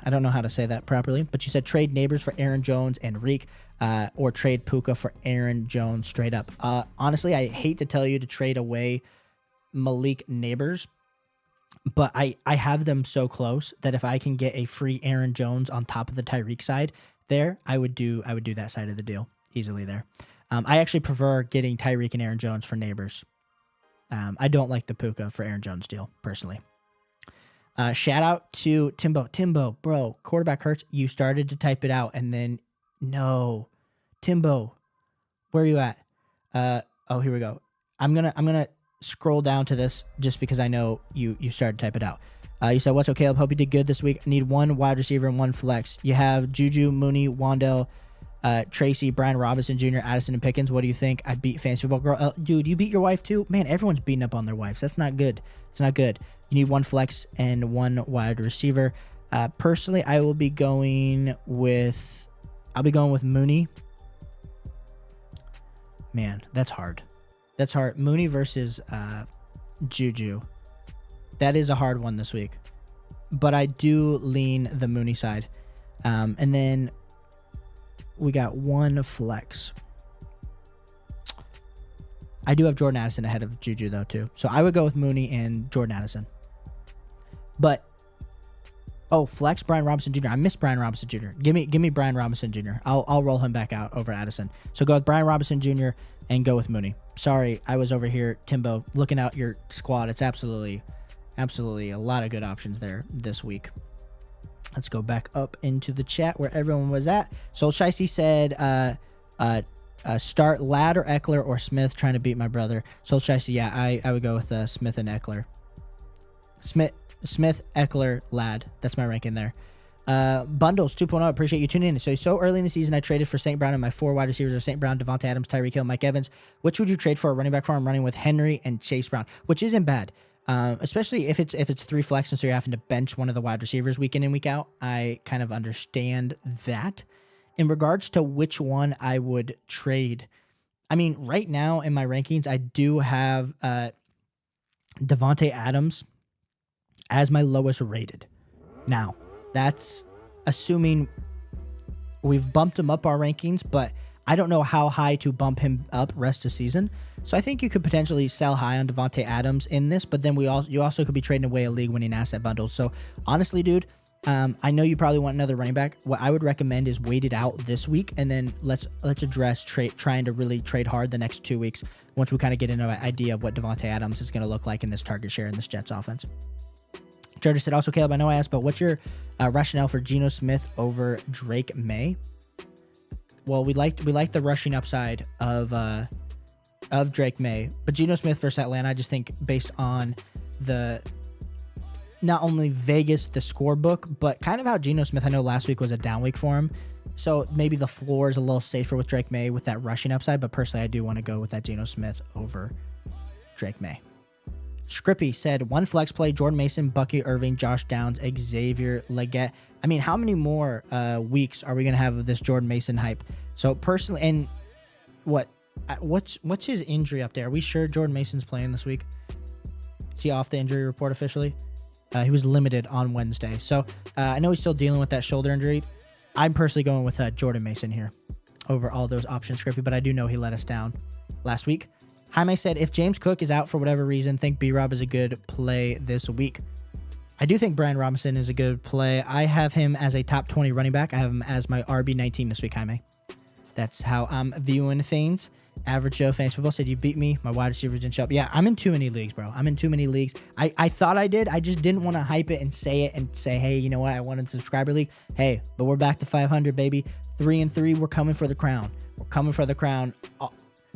I don't know how to say that properly, but you said trade Neighbors for Aaron Jones and Reek, or trade Puka for Aaron Jones straight up. Honestly, I hate to tell you to trade away Malik Neighbors, but I have them so close that if I can get a free Aaron Jones on top of the Tyreek side there, I would do that side of the deal easily there. I actually prefer getting Tyreek and Aaron Jones for Neighbors. I don't like the Puka for Aaron Jones deal personally. Shout out to Timbo, bro, quarterback hurts. You started to type it out and then no. Timbo, where are you at? Here we go. I'm gonna scroll down to this just because I know you started to type it out. You said, what's up, Caleb? Hope you did good this week. I need one wide receiver and one flex. You have Juju, Mooney, Wandell, Tracy, Brian Robinson Jr., Addison, and Pickens. What do you think? I beat Fantasy Football Girl. Dude, you beat your wife too? Man, everyone's beating up on their wives. That's not good. It's not good. You need one flex and one wide receiver. Personally, I'll be going with Mooney. Man, that's hard. That's hard. Mooney versus Juju. That is a hard one this week. But I do lean the Mooney side. And then we got one flex. I do have Jordan Addison ahead of Juju, though, too. So I would go with Mooney and Jordan Addison. But, flex Brian Robinson Jr. I miss Brian Robinson Jr. Give me Brian Robinson Jr. I'll roll him back out over Addison. So go with Brian Robinson Jr. and go with Mooney. Sorry, I was over here, Timbo, looking out your squad. It's absolutely a lot of good options there this week. Let's go back up into the chat where everyone was at. Soul Shicey said, start Ladd or Eckler or Smith, trying to beat my brother. Soul Shicey, yeah, I would go with Smith and Eckler. Smith, Eckler, Ladd. That's my ranking there. Bundles 2.0. Appreciate you tuning in. So early in the season, I traded for St. Brown, and my 4 wide receivers are St. Brown, Devontae Adams, Tyreek Hill, Mike Evans. Which would you trade for a running back for? I'm running with Henry and Chase Brown, which isn't bad. Especially if it's 3 flex, and so you're having to bench one of the wide receivers week in and week out. I kind of understand that. In regards to which one I would trade, I mean, right now in my rankings, I do have Devontae Adams as my lowest rated. Now, that's assuming we've bumped him up our rankings, but I don't know how high to bump him up rest of season. So I think you could potentially sell high on Devontae Adams in this, but then you also could be trading away a league-winning asset bundle. So honestly, dude, I know you probably want another running back. What I would recommend is wait it out this week, and then let's address trying to really trade hard the next 2 weeks once we kind of get into an idea of what Devontae Adams is going to look like in this target share in this Jets offense. Georgia said, also, Caleb, I know I asked, but what's your rationale for Geno Smith over Drake May? Well, we like the rushing upside of Drake May, but Geno Smith versus Atlanta, I just think based on the not only Vegas, the scorebook, but kind of how Geno Smith, I know last week was a down week for him, so maybe the floor is a little safer with Drake May with that rushing upside, but personally, I do want to go with that Geno Smith over Drake May. Scrippy said, one flex play, Jordan Mason, Bucky Irving, Josh Downs, Xavier Legette. I mean, how many more weeks are we going to have of this Jordan Mason hype? So personally, and what's his injury up there? Are we sure Jordan Mason's playing this week? Is he off the injury report officially? He was limited on Wednesday. So I know he's still dealing with that shoulder injury. I'm personally going with Jordan Mason here over all those options, Scrippy, but I do know he let us down last week. Jaime said, if James Cook is out for whatever reason, think B-Rob is a good play this week. I do think Brian Robinson is a good play. I have him as a top 20 running back. I have him as my RB19 this week, Jaime. That's how I'm viewing things. Average Joe Fans Football said, you beat me. My wide receivers didn't show up. Yeah, I'm in too many leagues, bro. I'm in too many leagues. I thought I did. I just didn't want to hype it and say, hey, you know what? I wanted a subscriber league. Hey, but we're back to 500, baby. 3-3. We're coming for the crown. We're coming for the crown.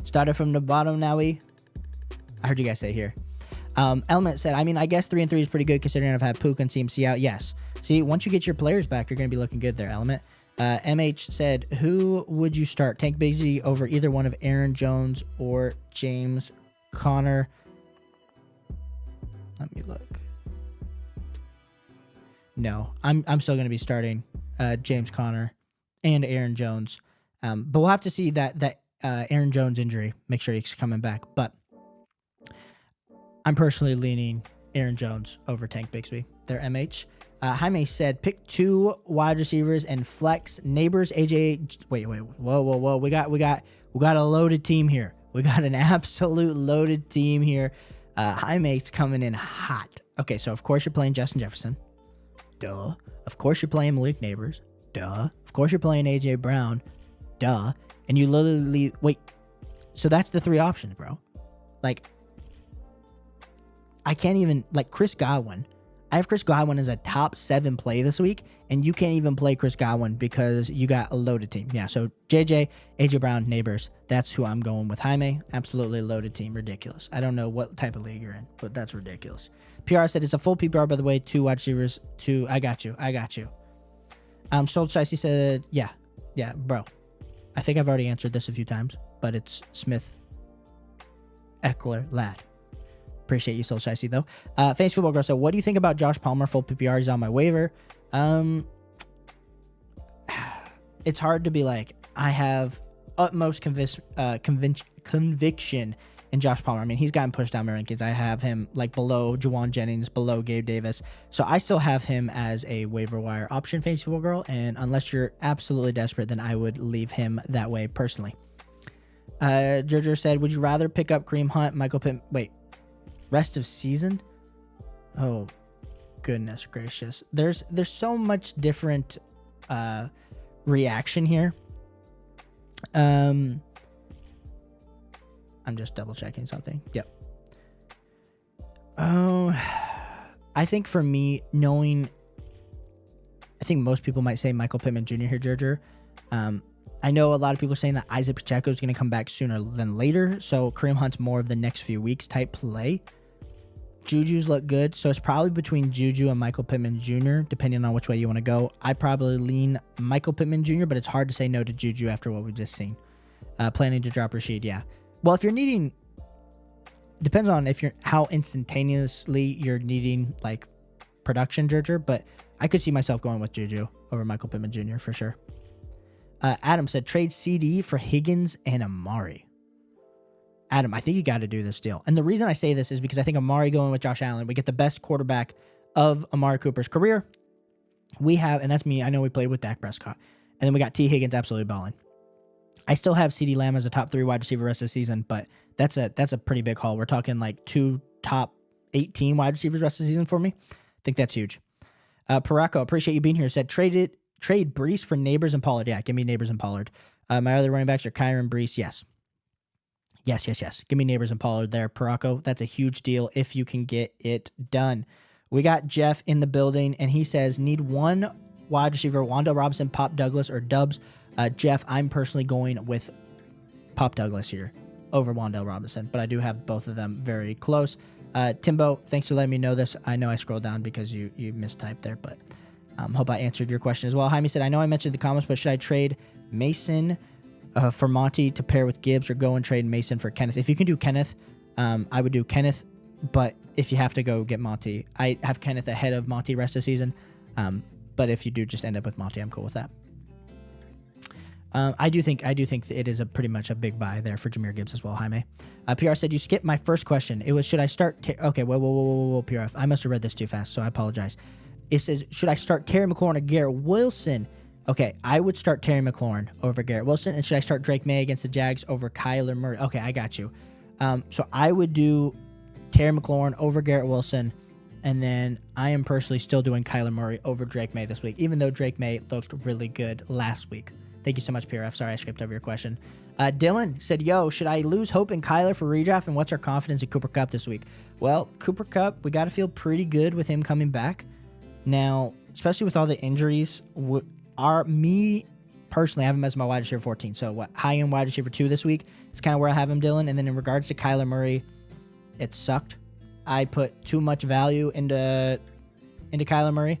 Started from the bottom, now I heard you guys say here. Element said, I mean, I guess 3-3 is pretty good considering I've had Puka and CMC out. Yes. See, once you get your players back, you're going to be looking good there, Element. MH said, who would you start? Tank Bigsby over either one of Aaron Jones or James Conner? Let me look. No, I'm still going to be starting James Conner and Aaron Jones. But we'll have to see that Aaron Jones injury. Make sure he's coming back. But I'm personally leaning Aaron Jones over Tank Bigsby. They're MH. Jaime said, pick 2 wide receivers and flex Neighbors, AJ. Wait. Whoa. We got a loaded team here. We got an absolute loaded team here. Jaime's coming in hot. Okay, so of course you're playing Justin Jefferson. Duh. Of course you're playing Malik Neighbors. Duh. Of course you're playing AJ Brown. Duh. And you literally wait. So that's the 3 options, bro. Like, I can't even, like, Chris Godwin. I have Chris Godwin as a top 7 play this week, and you can't even play Chris Godwin because you got a loaded team. Yeah, so JJ, AJ Brown, Neighbors, that's who I'm going with. Jaime, absolutely loaded team. Ridiculous. I don't know what type of league you're in, but that's ridiculous. PR said it's a full PPR, by the way, 2 wide receivers, 2. I got you. Sold Shicey said, yeah, bro. I think I've already answered this a few times, but it's Smith, Eckler, Ladd. Appreciate you, Soul Shicey, though. Fantasy Football Girl said, what do you think about Josh Palmer, full PPR? He's on my waiver. It's hard to be like, I have utmost conviction in Josh Palmer. I mean, he's gotten pushed down my rankings. I have him like below Juwan Jennings, below Gabe Davis. So I still have him as a waiver wire option fantasy football girl. And unless you're absolutely desperate, then I would leave him that way personally. Jojo said, would you rather pick up Kareem Hunt, Michael Pittman? Wait, rest of season? Oh, goodness gracious. There's so much different reaction here. I'm just double checking something. Yep. Oh, I think for me, I think most people might say Michael Pittman Jr. here, Gerger. I know a lot of people are saying that Isaac Pacheco is going to come back sooner than later, so Kareem Hunt's more of the next few weeks type play. Juju's look good, so it's probably between Juju and Michael Pittman Jr., depending on which way you want to go. I probably lean Michael Pittman Jr., but it's hard to say no to Juju after what we've just seen. Planning to drop Rashid, yeah. Well, if you're needing, depends on how instantaneously you're needing like production, Gerger, but I could see myself going with Juju over Michael Pittman Jr. for sure. Adam said trade CD for Higgins and Amari. Adam, I think you got to do this deal. And the reason I say this is because I think Amari going with Josh Allen, we get the best quarterback of Amari Cooper's career. We have, and that's me, I know we played with Dak Prescott. And then we got T. Higgins absolutely balling. I still have CeeDee Lamb as a top 3 wide receiver rest of the season, but that's a pretty big haul. We're talking like 2 top 18 wide receivers rest of the season for me. I think that's huge. Parako, appreciate you being here. Said trade Brees for Neighbors and Pollard. Yeah, give me Neighbors and Pollard. My other running backs are Kyron, Brees. Yes. Give me Neighbors and Pollard there, Parako. That's a huge deal if you can get it done. We got Jeff in the building, and he says, need one wide receiver, Wanda Robinson, Pop Douglas, or Dubs. Jeff, I'm personally going with Pop Douglas here over Wandale Robinson, but I do have both of them very close. Timbo, thanks for letting me know this. I know I scrolled down because you mistyped there, but hope I answered your question as well. Jaime said, I know I mentioned the comments, but should I trade Mason for Monty to pair with Gibbs, or go and trade Mason for Kenneth? If you can do Kenneth, I would do Kenneth, but if you have to go get Monty, I have Kenneth ahead of Monty rest of the season. But if you do just end up with Monty, I'm cool with that. I do think it is pretty much a big buy there for Jahmyr Gibbs as well, Jaime. PR said, you skipped my first question. It was, should I start... Okay, whoa, PRF. I must have read this too fast, so I apologize. It says, should I start Terry McLaurin or Garrett Wilson? Okay, I would start Terry McLaurin over Garrett Wilson, and should I start Drake May against the Jags over Kyler Murray? Okay, I got you. So I would do Terry McLaurin over Garrett Wilson, and then I am personally still doing Kyler Murray over Drake May this week, even though Drake May looked really good last week. Thank you so much, PRF. Sorry, I skipped over your question. Dylan said, yo, should I lose hope in Kyler for redraft, and what's our confidence in Cooper Kupp this week? Well, Cooper Kupp, we got to feel pretty good with him coming back. Now, especially with all the injuries, me personally, I have him as my wide receiver 14. So high-end wide receiver 2 this week is kind of where I have him, Dylan. And then in regards to Kyler Murray, it sucked. I put too much value into Kyler Murray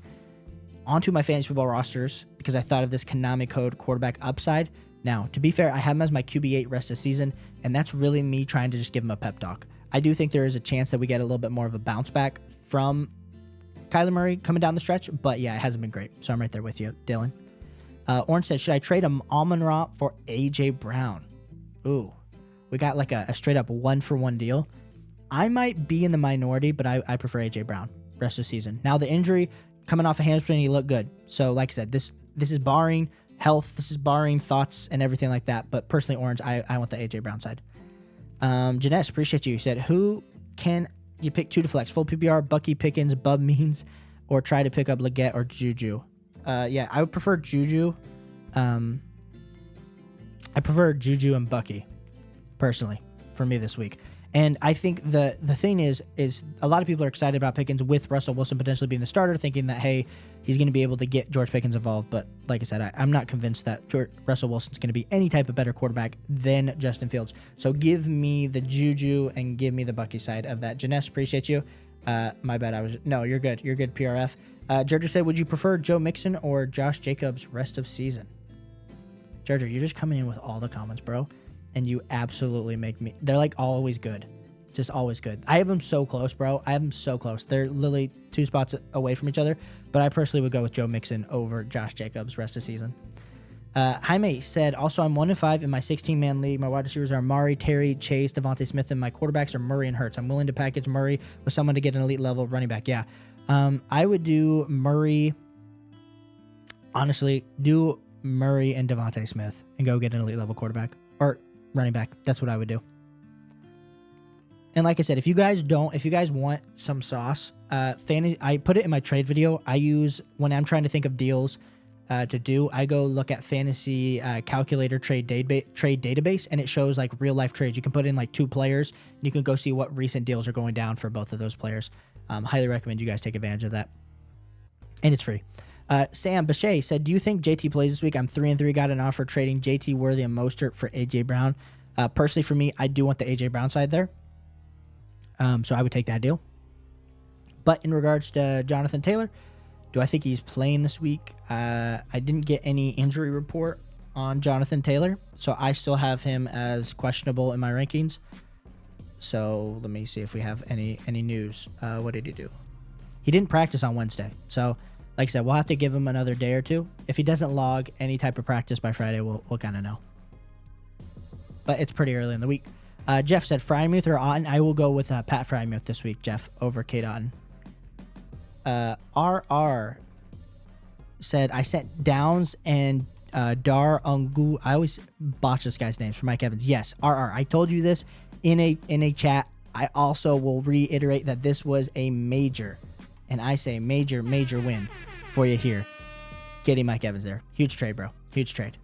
onto my fantasy football rosters because I thought of this Konami code quarterback upside. Now, to be fair, I have him as my QB8 rest of the season, and that's really me trying to just give him a pep talk. I do think there is a chance that we get a little bit more of a bounce back from Kyler Murray coming down the stretch, but yeah, it hasn't been great. So I'm right there with you, Dylan. Orange said, should I trade Amon-Ra for A.J. Brown? Ooh, we got like a straight up 1-for-1 deal. I might be in the minority, but I prefer A.J. Brown rest of the season. Now, the injury coming off a hamstring, he looked good. So like I said, this is barring health, this is barring thoughts and everything like that. But personally, Orange, I want the A.J. Brown side. Janesh, appreciate you. You said, who can you pick 2 to flex? Full PPR, Bucky Pickens, Bub Means, or try to pick up Leggett or Juju? Yeah, I would prefer Juju. I prefer Juju and Bucky, personally, for me this week. And I think the thing is a lot of people are excited about Pickens with Russell Wilson potentially being the starter, thinking that, hey, he's going to be able to get George Pickens involved. But like I said, I'm not convinced that Russell Wilson's going to be any type of better quarterback than Justin Fields. So give me the Juju and give me the Bucky side of that. Janesh, appreciate you. My bad. No, you're good. You're good, PRF. Georgia said, would you prefer Joe Mixon or Josh Jacobs rest of season? Georgia, you're just coming in with all the comments, bro. And you absolutely make me... They're like always good. Just always good. I have them so close, bro. I have them so close. They're literally 2 spots away from each other. But I personally would go with Joe Mixon over Josh Jacobs rest of the season. Jaime said, also, I'm 1-5 in my 16-man league. My wide receivers are Amari, Terry, Chase, Devontae Smith, and my quarterbacks are Murray and Hurts. I'm willing to package Murray with someone to get an elite level running back. Yeah. I would do Murray. Honestly, do Murray and Devontae Smith and go get an elite level quarterback or running back. That's what I would do. And like I said, if you guys want some sauce, I put it in my trade video. I use, when I'm trying to think of deals to do, I go look at fantasy calculator trade database, and it shows like real life trades. You can put in like 2 players, and you can go see what recent deals are going down for both of those players. Highly recommend you guys take advantage of that. And it's free. Sam Bechet said, do you think JT plays this week? I'm 3-3, got an offer trading JT Worthy and Mostert for AJ Brown. Personally, for me, I do want the AJ Brown side there. So I would take that deal. But in regards to Jonathan Taylor, do I think he's playing this week? I didn't get any injury report on Jonathan Taylor, so I still have him as questionable in my rankings. So let me see if we have any news. What did he do? He didn't practice on Wednesday. So like I said, we'll have to give him another day or two. If he doesn't log any type of practice by Friday, we'll kind of know. But it's pretty early in the week. Jeff said Frymuth or Otten. I will go with Pat Frymuth this week, Jeff, over Kate Otten. RR said, I sent Downs and Dar Ungu. I always botch this guy's names for Mike Evans. Yes, RR. I told you this in a chat. I also will reiterate that this was a major, and I say major win for you here. Getting Mike Evans there. Huge trade, bro. Huge trade.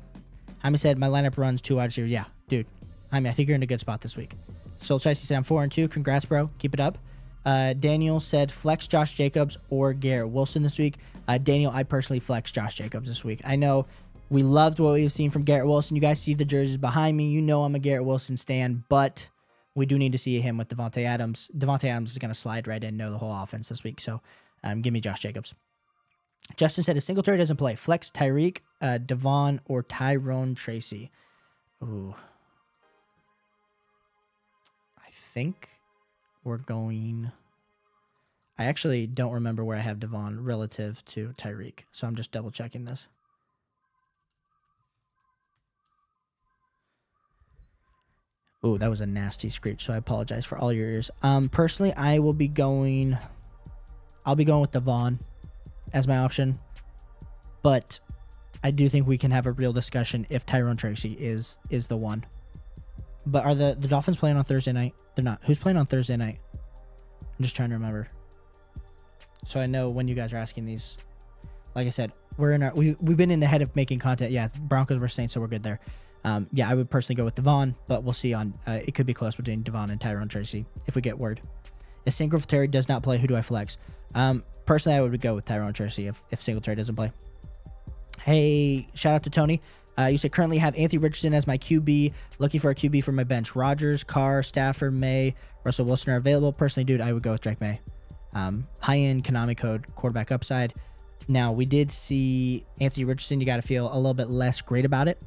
Jaime said, my lineup runs 2 wide receivers. Yeah, dude. I think you're in a good spot this week. Soul Chicey said, I'm 4-2. Congrats, bro. Keep it up. Daniel said, flex Josh Jacobs or Garrett Wilson this week. Daniel, I personally flex Josh Jacobs this week. I know we loved what we've seen from Garrett Wilson. You guys see the jerseys behind me. You know I'm a Garrett Wilson stan, but we do need to see him with Devontae Adams. Devontae Adams is going to slide right in, know the whole offense this week. So give me Josh Jacobs. Justin said, a Singletary doesn't play. Flex Tyreek, Devon, or Tyrone Tracy. Ooh. I think we're going... I actually don't remember where I have Devon relative to Tyreek, so I'm just double checking this. Ooh, that was a nasty screech, so I apologize for all your ears. Personally, I'll be going with Devon as my option, but I do think we can have a real discussion if Tyrone Tracy is the one. But are the Dolphins playing on Thursday night? They're not. Who's playing on Thursday night? I'm just trying to remember. So I know when you guys are asking these. Like I said, we've been in the head of making content. Yeah, Broncos versus Saints, so we're good there. Yeah, I would personally go with Devon, but we'll see on. It could be close between Devon and Tyrone Tracy if we get word. If Singletary does not play, who do I flex? Personally, I would go with Tyrone Tracy if Singletary doesn't play. Hey, shout out to Tony. You said currently have Anthony Richardson as my QB. Looking for a QB for my bench. Rodgers, Carr, Stafford, May, Russell Wilson are available. Personally, dude, I would go with Drake May. High-end Konami code quarterback upside. Now, we did see Anthony Richardson. You got to feel a little bit less great about it.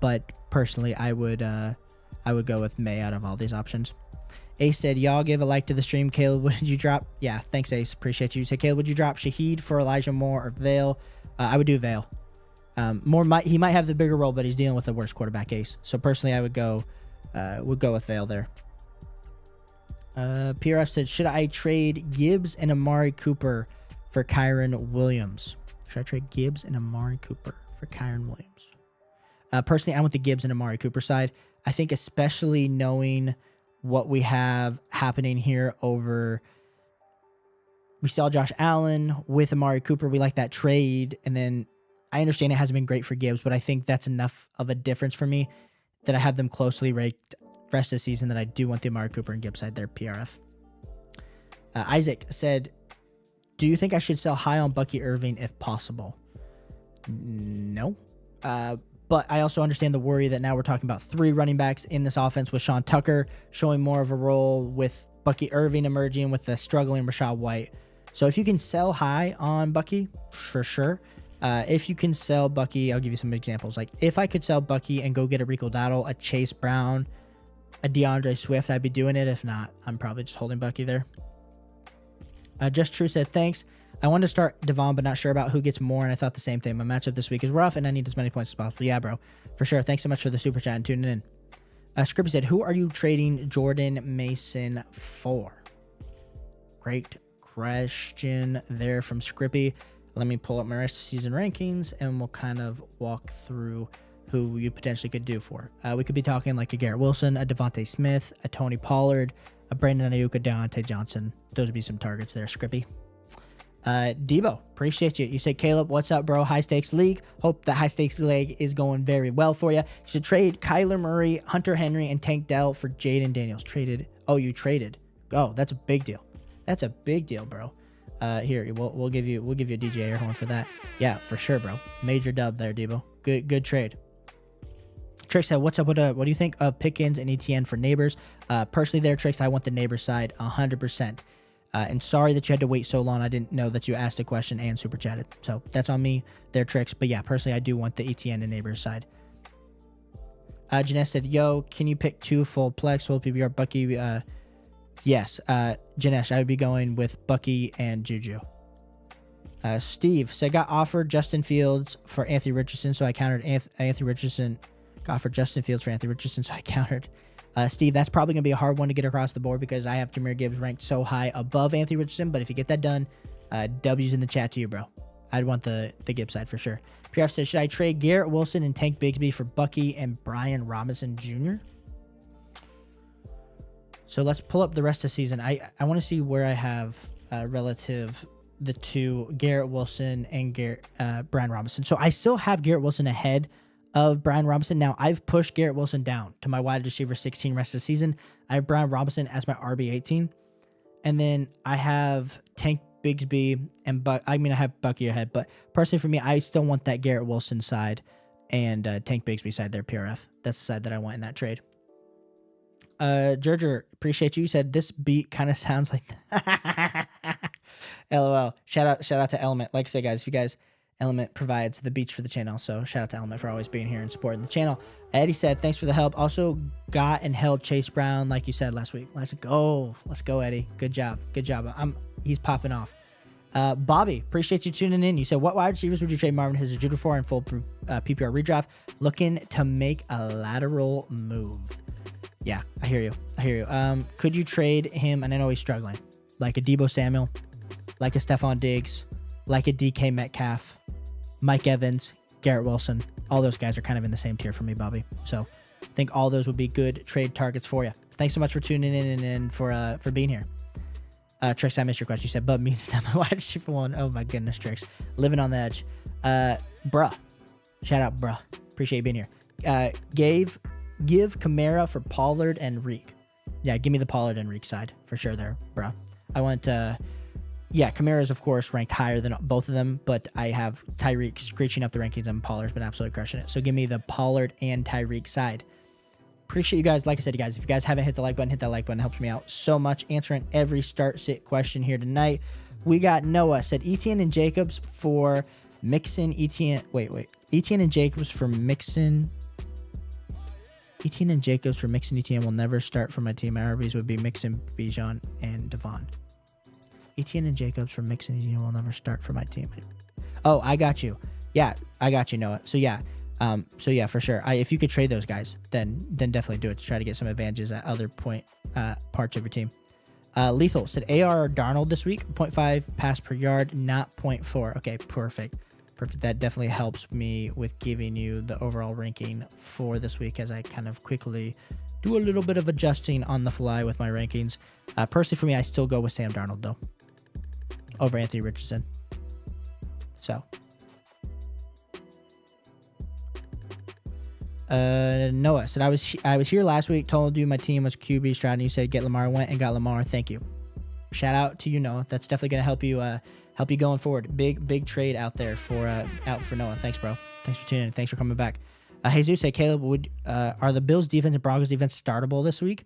But personally, I would go with May out of all these options. Ace said, y'all give a like to the stream. Caleb, would you drop? Yeah, thanks, Ace. Appreciate you. Say, Caleb, would you drop Shaheed for Elijah Moore or Vale? I would do Vale. He might have the bigger role, but he's dealing with the worst quarterback, Ace. So personally, I would go with Vale there. PRF said, should I trade Gibbs and Amari Cooper for Kyron Williams? Should I trade Gibbs and Amari Cooper for Kyron Williams? Personally, I want the Gibbs and Amari Cooper side. I think especially knowing what we have happening here over... We saw Josh Allen with Amari Cooper. We like that trade. And then I understand it hasn't been great for Gibbs, but I think that's enough of a difference for me that I have them closely ranked rest of the season that I do want the Amari Cooper and Gibbs side there, PRF. Isaac said, do you think I should sell high on Bucky Irving if possible? No. But I also understand the worry that now we're talking about 3 running backs in this offense with Sean Tucker showing more of a role, with Bucky Irving emerging with the struggling Rachaad White. So if you can sell high on Bucky, for sure. If you can sell Bucky, I'll give you some examples. Like if I could sell Bucky and go get a Rico Dowdle, a Chase Brown, a DeAndre Swift, I'd be doing it. If not, I'm probably just holding Bucky there. Just True said, thanks. I wanted to start Devon, but not sure about who gets more, and I thought the same thing. My matchup this week is rough, and I need as many points as possible. Yeah, bro, for sure. Thanks so much for the super chat and tuning in. Scrippy said, who are you trading Jordan Mason for? Great question there from Scrippy. Let me pull up my rest of season rankings, and we'll kind of walk through who you potentially could do for. We could be talking like a Garrett Wilson, a Devontae Smith, a Tony Pollard, a Brandon Ayuk, a Deontay Johnson. Those would be some targets there, Scrippy. Debo, appreciate you. You said, Caleb, what's up, bro? High stakes league. Hope the high stakes league is going very well for you. You should trade Kyler Murray, Hunter Henry, and Tank Dell for Jaden Daniels. Traded. Oh, you traded. Oh, that's a big deal. That's a big deal, bro. Here, we'll give you a DJ air horn for that. Yeah, for sure, bro. Major dub there, Debo. Good trade. Trick said, what's up? What do you think of Pickens and ETN for Neighbors? Personally there, Tricks, I want the Neighbors side 100%. And sorry that you had to wait so long. I didn't know that you asked a question and super chatted. So that's on me, their Tricks. But yeah, personally, I do want the ETN and Neighbors side. Janess said, yo, can you pick 2 full plex, full PBR, Bucky? Yes. Janesh, I would be going with Bucky and Juju. Steve said, got offered Justin Fields for Anthony Richardson, so I countered Anthony Richardson. Got offered Justin Fields for Anthony Richardson, so I countered. Steve, that's probably going to be a hard one to get across the board because I have Jahmyr Gibbs ranked so high above Anthony Richardson, but if you get that done, W's in the chat to you, bro. I'd want the Gibbs side for sure. PRF says, should I trade Garrett Wilson and Tank Bigsby for Bucky and Brian Robinson Jr.? So let's pull up the rest of the season. I want to see where I have relative the two, Garrett Wilson and Brian Robinson. So I still have Garrett Wilson ahead of Brian Robinson. Now, I've pushed Garrett Wilson down to my wide receiver 16 rest of the season. I have Brian Robinson as my RB 18. And then I have Tank Bigsby and I have Bucky ahead. But personally for me, I still want that Garrett Wilson side and Tank Bigsby side there, PRF. That's the side that I want in that trade. Gerger, appreciate you. You said this beat kind of sounds like LOL. Shout out to Element. Like I said, guys, if you guys, Element provides the beats for the channel, so shout out to Element for always being here and supporting the channel. Eddie said, thanks for the help. Also got and held Chase Brown, like you said last week. Let's go, Eddie. Good job. He's popping off. Bobby, appreciate you tuning in. You said, what wide receivers would you trade Marvin Harrison Jr. for in full PPR redraft? Looking to make a lateral move. Yeah, I hear you. Could you trade him, and I know he's struggling, like a Deebo Samuel, like a Stephon Diggs, like a DK Metcalf, Mike Evans, Garrett Wilson? All those guys are kind of in the same tier for me, Bobby. So I think all those would be good trade targets for you. Thanks so much for tuning in and for being here. Trix, I missed your question. You said, Bub means not my wide receiver one. Oh my goodness, Trix. Living on the edge. Bruh. Shout out, bruh. Appreciate you being here. Give Kamara for Pollard and Reek. Yeah, give me the Pollard and Reek side for sure there, bro. I want Kamara is of course ranked higher than both of them, but I have Tyreek screeching up the rankings and Pollard's been absolutely crushing it. So give me the Pollard and Tyreek side. Appreciate you guys. Like I said, you guys, if you guys haven't hit the like button, hit that like button. It helps me out so much. Answering every start sit question here tonight. We got Noah said Etienne and Jacobs for Mixon. Etienne and Jacobs for Mixon. Etienne and Jacobs for Mixon. Etienne will never start for my team. My RBs would be Mixon, Bijan, and Devon. Etienne and Jacobs for Mixon. Etienne will never start for my team. Oh, I got you. Yeah, I got you, Noah. So yeah, for sure. If you could trade those guys, then definitely do it to try to get some advantages at other parts of your team. Lethal said AR Darnold this week, 0.5 pass per yard, not 0.4. Okay, perfect. That definitely helps me with giving you the overall ranking for this week as I kind of quickly do a little bit of adjusting on the fly with my rankings. Personally, for me, I still go with Sam Darnold, though, over Anthony Richardson. So, Noah said, I was here last week, told you my team was QB Stroud, and you said get Lamar, went and got Lamar. Thank you. Shout out to you, Noah. That's definitely going to help you going forward. Big trade out there for Noah. Thanks, bro. Thanks for tuning in. Thanks for coming back. Jesus said, Caleb, are the Bills defense and Broncos defense startable this week?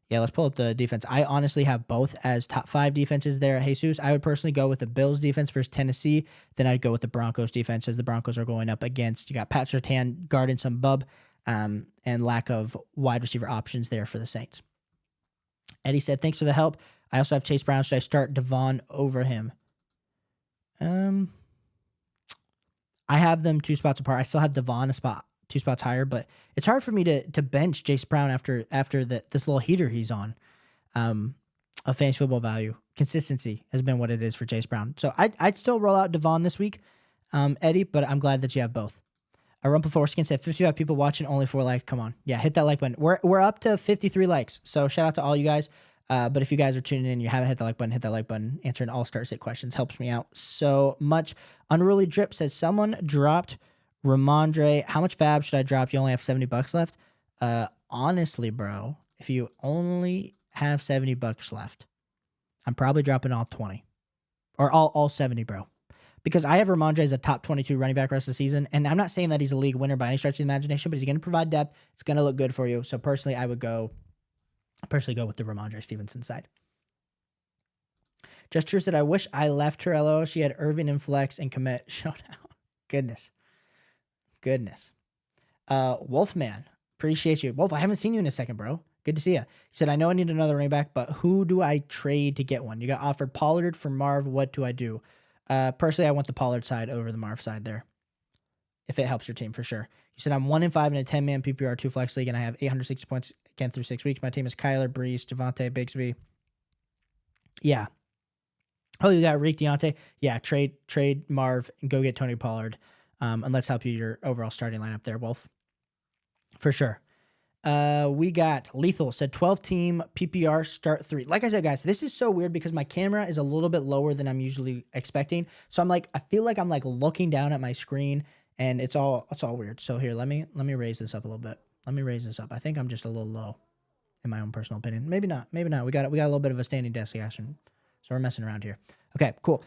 Yeah, let's pull up the defense. I honestly have both as top 5 defenses there. Jesus, I would personally go with the Bills defense versus Tennessee. Then I'd go with the Broncos defense as the Broncos are going up against. You got Pat Surtain guarding some bub and lack of wide receiver options there for the Saints. Eddie said, thanks for the help. I also have Chase Brown. Should I start Devon over him? I have them 2 spots apart. I still have Devon 2 spots higher, but it's hard for me to bench Chase Brown after this little heater he's on. Of fantasy football value. Consistency has been what it is for Chase Brown. So I'd still roll out Devon this week, Eddie, but I'm glad that you have both. Rumpel Foreskin said 55 people watching, only 4 likes. Come on. Yeah, hit that like button. We're up to 53 likes. So shout out to all you guys. But if you guys are tuning in and you haven't hit the like button, hit that like button. Answering all start sit questions helps me out so much. Unruly Drip says someone dropped Ramondre. How much fab should I drop? You only have $70 left. Honestly, bro, if you only have $70 left, I'm probably dropping all 20 or all 70, bro. Because I have Ramondre as a top 22 running back rest of the season. And I'm not saying that he's a league winner by any stretch of the imagination, but he's going to provide depth. It's going to look good for you. So personally, I would go with the Ramondre Stevenson side. Just True said, I wish I left her. LO. She had Irving and Flex and commit showdown. Goodness. Wolfman, appreciate you. Wolf, I haven't seen you in a second, bro. Good to see you. He said, I know I need another running back, but who do I trade to get one? You got offered Pollard for Marv. What do I do? Personally, I want the Pollard side over the Marv side there, if it helps your team for sure. You said, I'm 1-5 in a 10-man PPR 2 flex league, and I have 860 points again through 6 weeks. My team is Kyler, Breeze, Javonte, Bigsby. Yeah. Oh, you got Reek, Deontay. Yeah, trade Marv and go get Tony Pollard. And let's help you your overall starting lineup there, Wolf. For sure. We got Lethal said 12-team PPR start 3. Like I said, guys, this is so weird because my camera is a little bit lower than I'm usually expecting. So I feel like I'm like looking down at my screen and it's all weird. So here, let me raise this up a little bit. Let me raise this up. I think I'm just a little low in my own personal opinion. Maybe not. We got a little bit of a standing desk action. So we're messing around here. Okay, cool.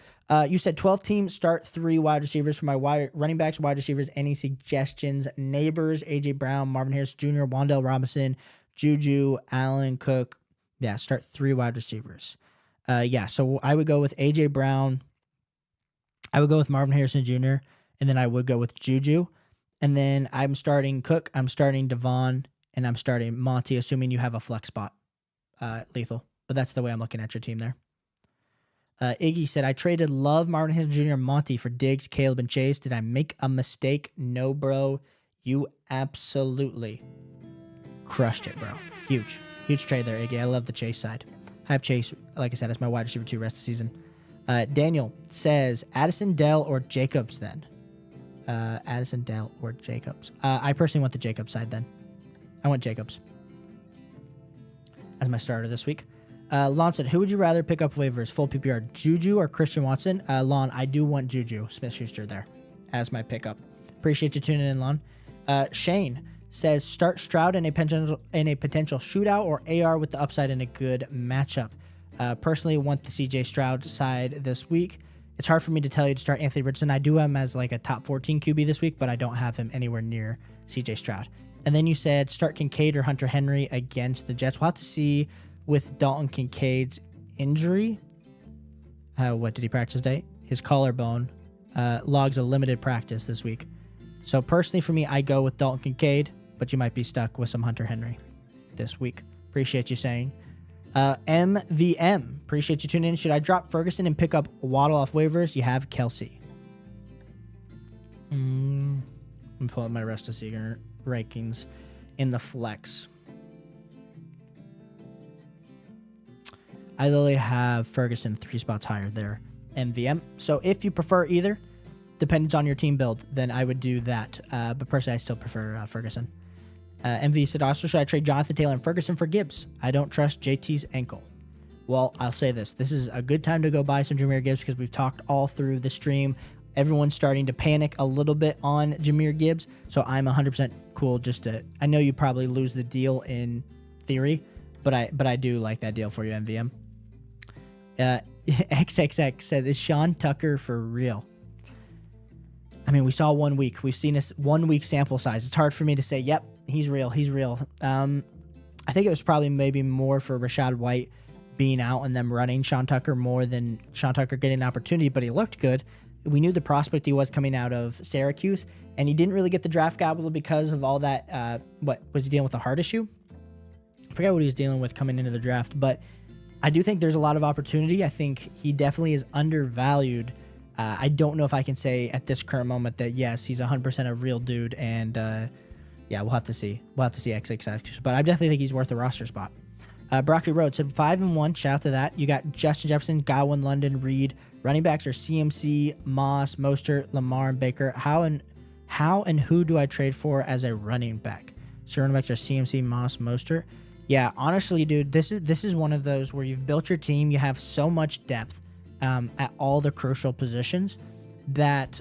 You said 12-team start 3 wide receivers for my running backs, wide receivers. Any suggestions? Neighbors, A.J. Brown, Marvin Harris Jr., Wan'Dale Robinson, Juju, Allen, Cook. Yeah, start 3 wide receivers. So I would go with A.J. Brown. I would go with Marvin Harrison Jr., and then I would go with Juju. And then I'm starting Cook, I'm starting Devon, and I'm starting Monty, assuming you have a flex spot, Lethal. But that's the way I'm looking at your team there. Iggy said, I traded Love, Marvin Harrison Jr., and Monty for Diggs, Caleb, and Chase. Did I make a mistake? No, bro. You absolutely crushed it, bro. Huge trade there, Iggy. I love the Chase side. I have Chase, like I said, as my wide receiver 2 rest of the season. Daniel says, Addison, Dell, or Jacobs then? Addison, Dell, or Jacobs? I personally want the Jacobs side then. I want Jacobs as my starter this week. Lon said, who would you rather pick up waivers, full PPR, Juju or Christian Watson? Lon, I do want Juju Smith-Schuster there as my pickup. Appreciate you tuning in, Lon. Shane says, start Stroud in a potential shootout or AR with the upside in a good matchup. Personally, want the CJ Stroud side this week. It's hard for me to tell you to start Anthony Richardson. I do have him as like a top 14 QB this week, but I don't have him anywhere near CJ Stroud. And then you said start Kincaid or Hunter Henry against the Jets. We'll have to see with Dalton Kincaid's injury. What did he practice today? His collarbone logs a limited practice this week. So personally for me, I go with Dalton Kincaid, but you might be stuck with some Hunter Henry this week. Appreciate you saying. MVM, appreciate you tuning in. Should I drop Ferguson and pick up Waddle off waivers? You have Kelsey. Let me pull up my rest of season rankings in the flex. I literally have Ferguson 3 spots higher there, MVM. So if you prefer either, depends on your team build, then I would do that. But personally, I still prefer Ferguson. MV said, also, should I trade Jonathan Taylor and Ferguson for Gibbs? I don't trust JT's ankle. Well, I'll say this. This is a good time to go buy some Jahmyr Gibbs because we've talked all through the stream. Everyone's starting to panic a little bit on Jahmyr Gibbs. So I'm 100% cool I know you probably lose the deal in theory, but I do like that deal for you, MVM. XXX said, is Sean Tucker for real? I mean, we saw 1 week. We've seen this 1 week sample size. It's hard for me to say, yep, he's real. I think it was probably maybe more for Rachaad White being out and them running Sean Tucker more than Sean Tucker getting an opportunity, but he looked good. We knew the prospect he was coming out of Syracuse, and he didn't really get the draft capital because of all that. What was he dealing with, a heart issue? I forget what he was dealing with coming into the draft, but I do think there's a lot of opportunity. I think he definitely is undervalued. I don't know if I can say at this current moment that yes, he's 100% a real dude, and yeah, we'll have to see. We'll have to see XXX, but I definitely think he's worth a roster spot. Broccoli Road said 5-1. Shout out to that. You got Justin Jefferson, Godwin, London, Reed. Running backs are CMC, Moss, Mostert, Lamar, and Baker. How and who do I trade for as a running back? So running backs are CMC, Moss, Mostert. Yeah, honestly, dude, this is one of those where you've built your team. You have so much depth at all the crucial positions that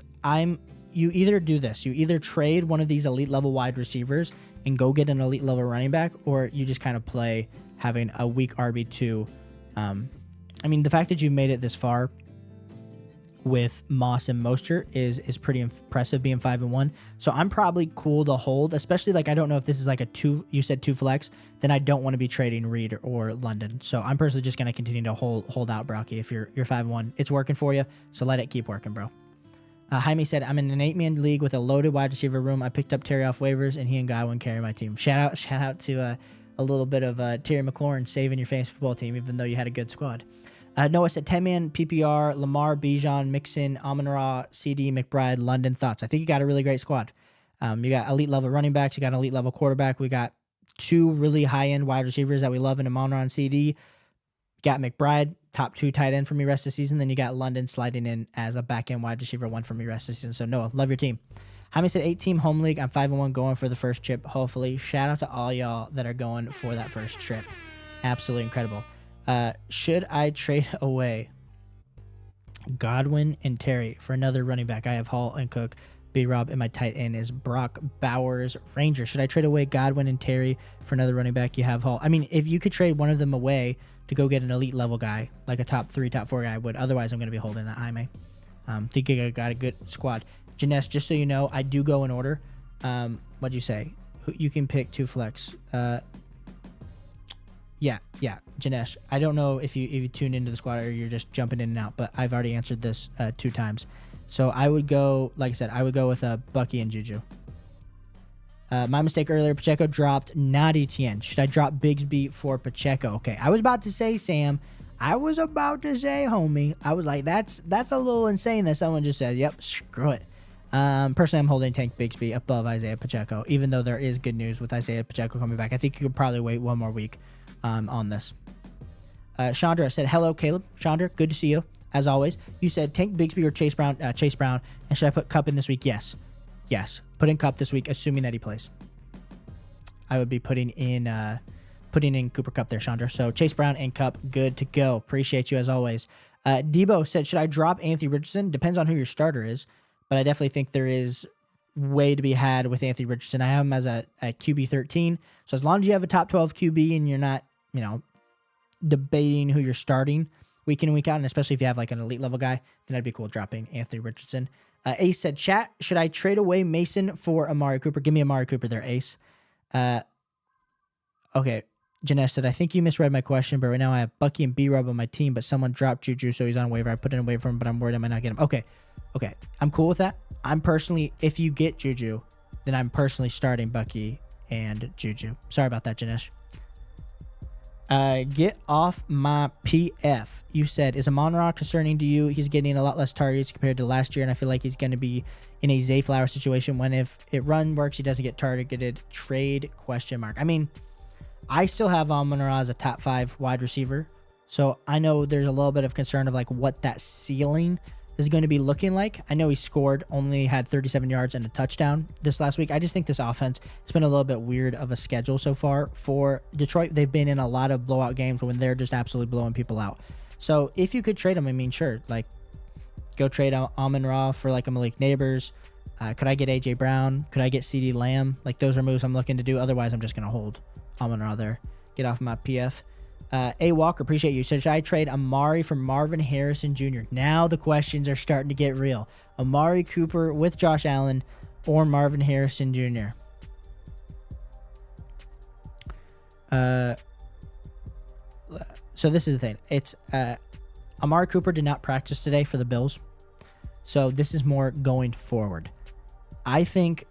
you either do this. You either trade one of these elite level wide receivers and go get an elite level running back, or you just kind of play having a weak RB2. I mean, the fact that you've made it this far with Moss and Mostert is pretty impressive, being 5-1. So I'm probably cool to hold, especially like I don't know if this is like a you said 2 flex, then I don't want to be trading Reed or London. So I'm personally just going to continue to hold out, Brocky. If you're 5-1, it's working for you, so let it keep working, bro. Jaime said, I'm in an 8-man league with a loaded wide receiver room. I picked up Terry off waivers, and he and Godwin carry my team. Shout out to a little bit of Terry McLaurin saving your fantasy football team, even though you had a good squad. Noah said 10-man PPR, Lamar, Bijan, Mixon, Amon-Ra, CD, McBride, London. Thoughts? I think you got a really great squad. You got elite level running backs. You got an elite level quarterback. We got 2 really high-end wide receivers that we love in Amon-Ra and CD. You got McBride, top 2 tight end for me rest of the season. Then you got London sliding in as a back-end wide receiver 1 for me rest of the season. So Noah, love your team. Jaime said 8-team home league. I'm 5-1 going for the first trip, hopefully. Shout out to all y'all that are going for that first trip. Absolutely incredible. Should I trade away Godwin and Terry for another running back? I have Hall and Cook. B-Rob, and my tight end is Brock Bowers, Ranger. Should I trade away Godwin and Terry for another running back? You have Hall. I mean, if you could trade one of them away to go get an elite level guy, like a top 3, top 4 guy, I would. Otherwise, I'm going to be holding that Jaime. Think you got a good squad. Janesh, just so you know, I do go in order. What'd you say? You can pick 2 flex. Yeah, Janesh. I don't know if you tuned into the squad or you're just jumping in and out, but I've already answered this 2 times. So I would go, like I said, I would go with Bucky and Juju. My mistake earlier, Pacheco dropped, not Etienne. Should I drop Bigsby for Pacheco? Okay, I was about to say, Sam. I was about to say, homie. I was like, that's a little insane that someone just said, yep, screw it. Personally, I'm holding Tank Bigsby above Isaiah Pacheco, even though there is good news with Isaiah Pacheco coming back. I think you could probably wait 1 more week on this. Chandra said, hello, Caleb. Chandra, good to see you, as always. You said Tank Bigsby or Chase Brown. And should I put Cup in this week? Yes. Put in Cup this week, assuming that he plays. I would be putting in Cooper Kupp there, Chandra. So Chase Brown and Cup, good to go. Appreciate you as always. Debo said, should I drop Anthony Richardson? Depends on who your starter is, but I definitely think there is way to be had with Anthony Richardson. I have him as a QB 13. So as long as you have a top 12 QB and you're not, debating who you're starting week in and week out, and especially if you have like an elite level guy, then that'd be cool dropping Anthony Richardson. Ace said, chat, should I trade away Mason for Amari Cooper? Give me Amari Cooper there, Ace. Okay. Janesh said, I think you misread my question, but right now I have Bucky and B-Rob on my team, but someone dropped Juju, so he's on waiver. I put in a waiver for him, but I'm worried I might not get him. Okay. I'm cool with that. I'm personally, if you get Juju, then I'm personally starting Bucky and Juju. Sorry about that, Janesh. Get off my PF. You said, is Amon-Ra concerning to you? He's getting a lot less targets compared to last year, and I feel like he's going to be in a Zay Flower situation when if it works, he doesn't get targeted. Trade ? I mean, I still have Amon-Ra as a top 5 wide receiver, so I know there's a little bit of concern of like what that ceiling is going to be looking like. I know he scored, only had 37 yards and a touchdown this last week. I just think this offense, it's been a little bit weird of a schedule so far for Detroit. They've been in a lot of blowout games when they're just absolutely blowing people out. So if you could trade him, I mean, sure, like go trade Amon-Ra for like a Malik Neighbors. Could I get AJ Brown? Could I get CD Lamb? Like those are moves I'm looking to do. Otherwise, I'm just going to hold Amon-Ra there. Get off my PF. A Walker, appreciate you. So should I trade Amari for Marvin Harrison Jr.? Now the questions are starting to get real. Amari Cooper with Josh Allen or Marvin Harrison Jr.? So this is the thing. It's Amari Cooper did not practice today for the Bills. So this is more going forward. I think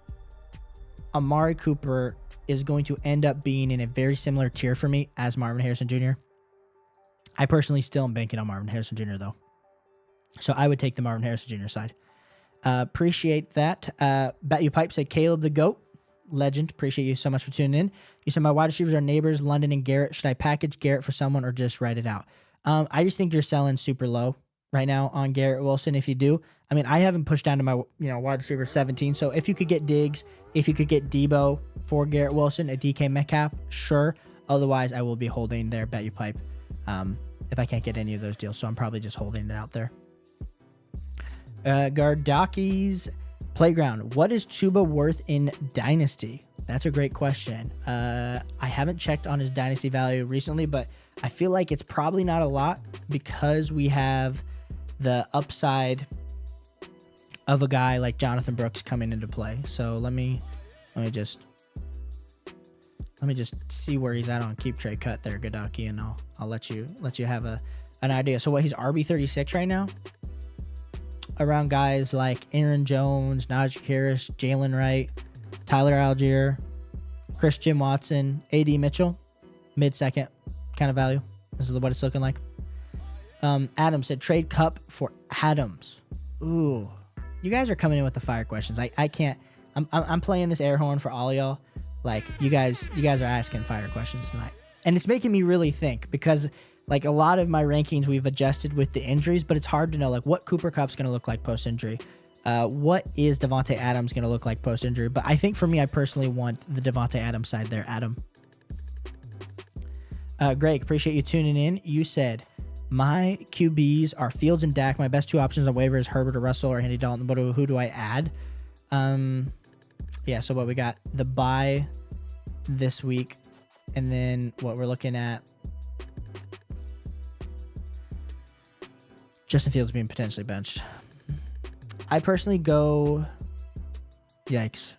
Amari Cooper is going to end up being in a very similar tier for me as Marvin Harrison Jr. I personally still am banking on Marvin Harrison Jr. though. So I would take the Marvin Harrison Jr. side. Appreciate that. Bet You Pipe said Caleb the GOAT. Legend. Appreciate you so much for tuning in. You said my wide receivers are neighbors, London and Garrett. Should I package Garrett for someone or just write it out? I just think you're selling super low right now on Garrett Wilson. If you do, I mean, I haven't pushed down to my wide receiver 17. So if you could get Diggs, if you could get Debo for Garrett Wilson, a DK Metcalf, sure. Otherwise, I will be holding their Bet You Pipe if I can't get any of those deals. So I'm probably just holding it out there. Gardaki's Playground. What is Chuba worth in Dynasty? That's a great question. I haven't checked on his Dynasty value recently, but I feel like it's probably not a lot because we have the upside of a guy like Jonathan Brooks coming into play. So let me just see where he's at on Keep Trade Cut there, Gadaki, and I'll let you have an idea. So what, he's RB36 right now? Around guys like Aaron Jones, Najee Harris, Jalen Wright, Tyler Algier, Christian Watson, AD Mitchell, mid-second kind of value. This is what it's looking like. Adam said trade Cup for Adams. Ooh, you guys are coming in with the fire questions. I can't. I'm playing this air horn for all y'all. Like you guys are asking fire questions tonight, and it's making me really think because. Like a lot of my rankings, we've adjusted with the injuries, but it's hard to know like what Cooper Kupp's going to look like post-injury. What is Devontae Adams going to look like post-injury? But I think for me, I personally want the Devontae Adams side there, Adam. Greg, appreciate you tuning in. You said, my QBs are Fields and Dak. My best two options on waiver is Herbert or Russell or Andy Dalton. But who do I add? Yeah, so what we got? The bye this week. And then what we're looking at, Justin Fields being potentially benched. I personally go... Yikes.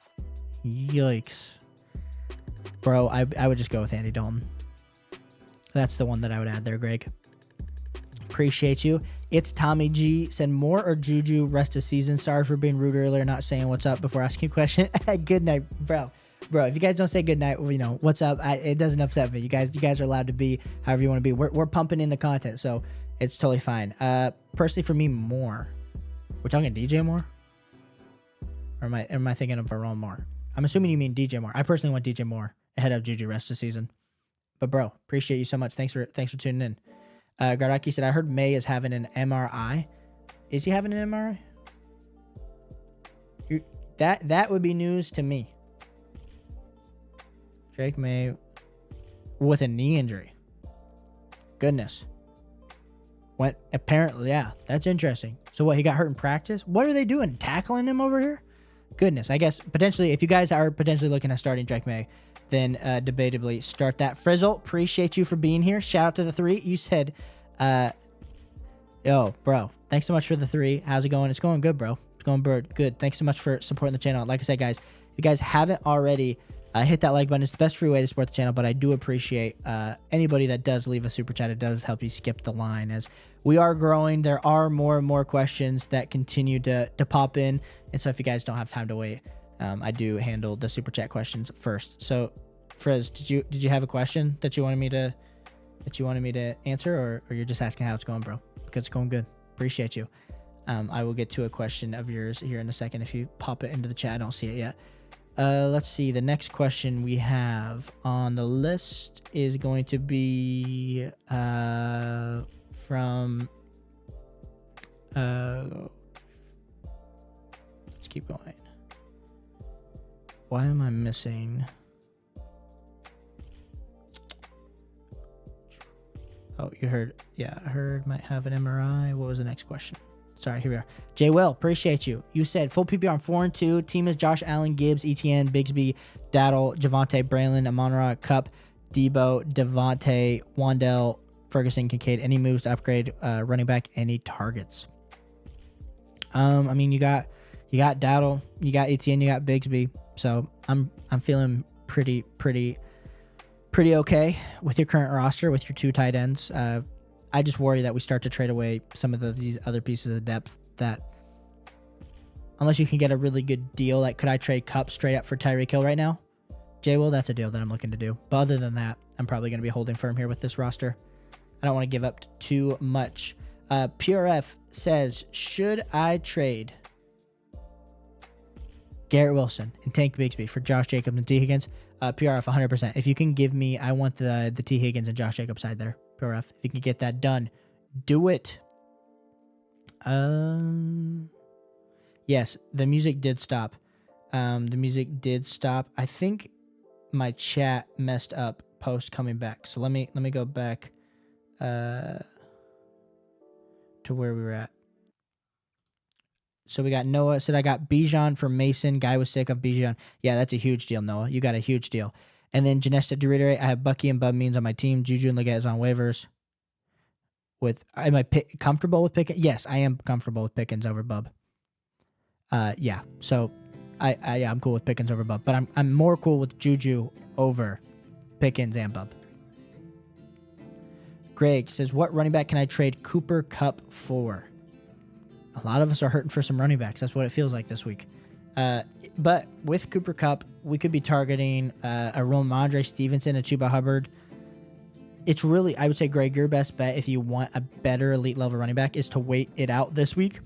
Bro, I would just go with Andy Dalton. That's the one that I would add there, Greg. Appreciate you. It's Tommy G. Said more or Juju rest of season. Sorry for being rude earlier, not saying what's up before asking a question. Good night, bro. If you guys don't say good night, what's up? It doesn't upset me. You guys are allowed to be however you want to be. We're pumping in the content, so it's totally fine. Personally, for me, Moore. We're talking DJ Moore? Or am I thinking of Verone Moore? I'm assuming you mean DJ Moore. I personally want DJ Moore ahead of Juju rest of season. But bro, appreciate you so much. Thanks for tuning in. Gardaki said, I heard May is having an MRI. Is he having an MRI? That would be news to me. Drake May with a knee injury. Goodness. Apparently, yeah, that's interesting. So what, he got hurt in practice? What are they doing? Tackling him over here? Goodness, I guess potentially, if you guys are potentially looking at starting Drake May, then debatably start that. Frizzle, appreciate you for being here. Shout out to the 3. You said, yo, bro, thanks so much for the 3. How's it going? It's going good, bro. It's going good. Thanks so much for supporting the channel. Like I said, guys, if you guys haven't already, hit that like button. It's the best free way to support the channel, but I do appreciate anybody that does leave a super chat. It does help you skip the line as we are growing. There are more and more questions that continue to pop in. And so if you guys don't have time to wait, I do handle the super chat questions first. So Frizz, did you have a question that you wanted me to answer, or you're just asking how it's going, bro? Because it's going good. Appreciate you. I will get to a question of yours here in a second. If you pop it into the chat, I don't see it yet. Let's see. The next question we have on the list is going to be from. Let's keep going. Why am I missing? Oh, you heard. Yeah, I heard might have an MRI. What was the next question? Sorry, here we are. Jay Will, appreciate you. You said full PPR on 4-2. Team is Josh Allen, Gibbs, ETN, Bigsby, Daddle, Javonte, Braylon, Amon-Ra, Cup, Debo, Devontae, Wandell, Ferguson, Kincaid. Any moves to upgrade running back? Any targets? I mean, you got Daddle, you got ETN, you got Bigsby. So I'm feeling pretty okay with your current roster with your 2 tight ends. I just worry that we start to trade away some of these other pieces of depth that Unless you can get a really good deal. Like, could I trade Cup straight up for Tyreek Hill right now? J-Will, that's a deal that I'm looking to do. But other than that, I'm probably going to be holding firm here with this roster. I don't want to give up too much. PRF says, should I trade Garrett Wilson and Tank Bigsby for Josh Jacobs and T. Higgins? PRF, 100%. If you can give me, I want the T. Higgins and Josh Jacobs side there. PRF, if you can get that done, do it. Yes, the music did stop. I think my chat messed up post coming back. So let me go back to where we were at. So we got Noah said, I got Bijan for Mason. Guy was sick of Bijan. Yeah, that's a huge deal, Noah. You got a huge deal. And then Janesh said, to reiterate, I have Bucky and Bub Means on my team. Juju and Leggett is on waivers. Am I comfortable with Pickens? Yes, I am comfortable with Pickens over Bub. Yeah. So I'm cool with Pickens over Bub, but I'm more cool with Juju over Pickens and Bub. Greg says, what running back can I trade Cooper Kupp for? A lot of us are hurting for some running backs. That's what it feels like this week. But with Cooper Kupp, we could be targeting a Ramondre Stevenson, a Chuba Hubbard. It's really, I would say, Greg, your best bet if you want a better elite level running back is to wait it out this week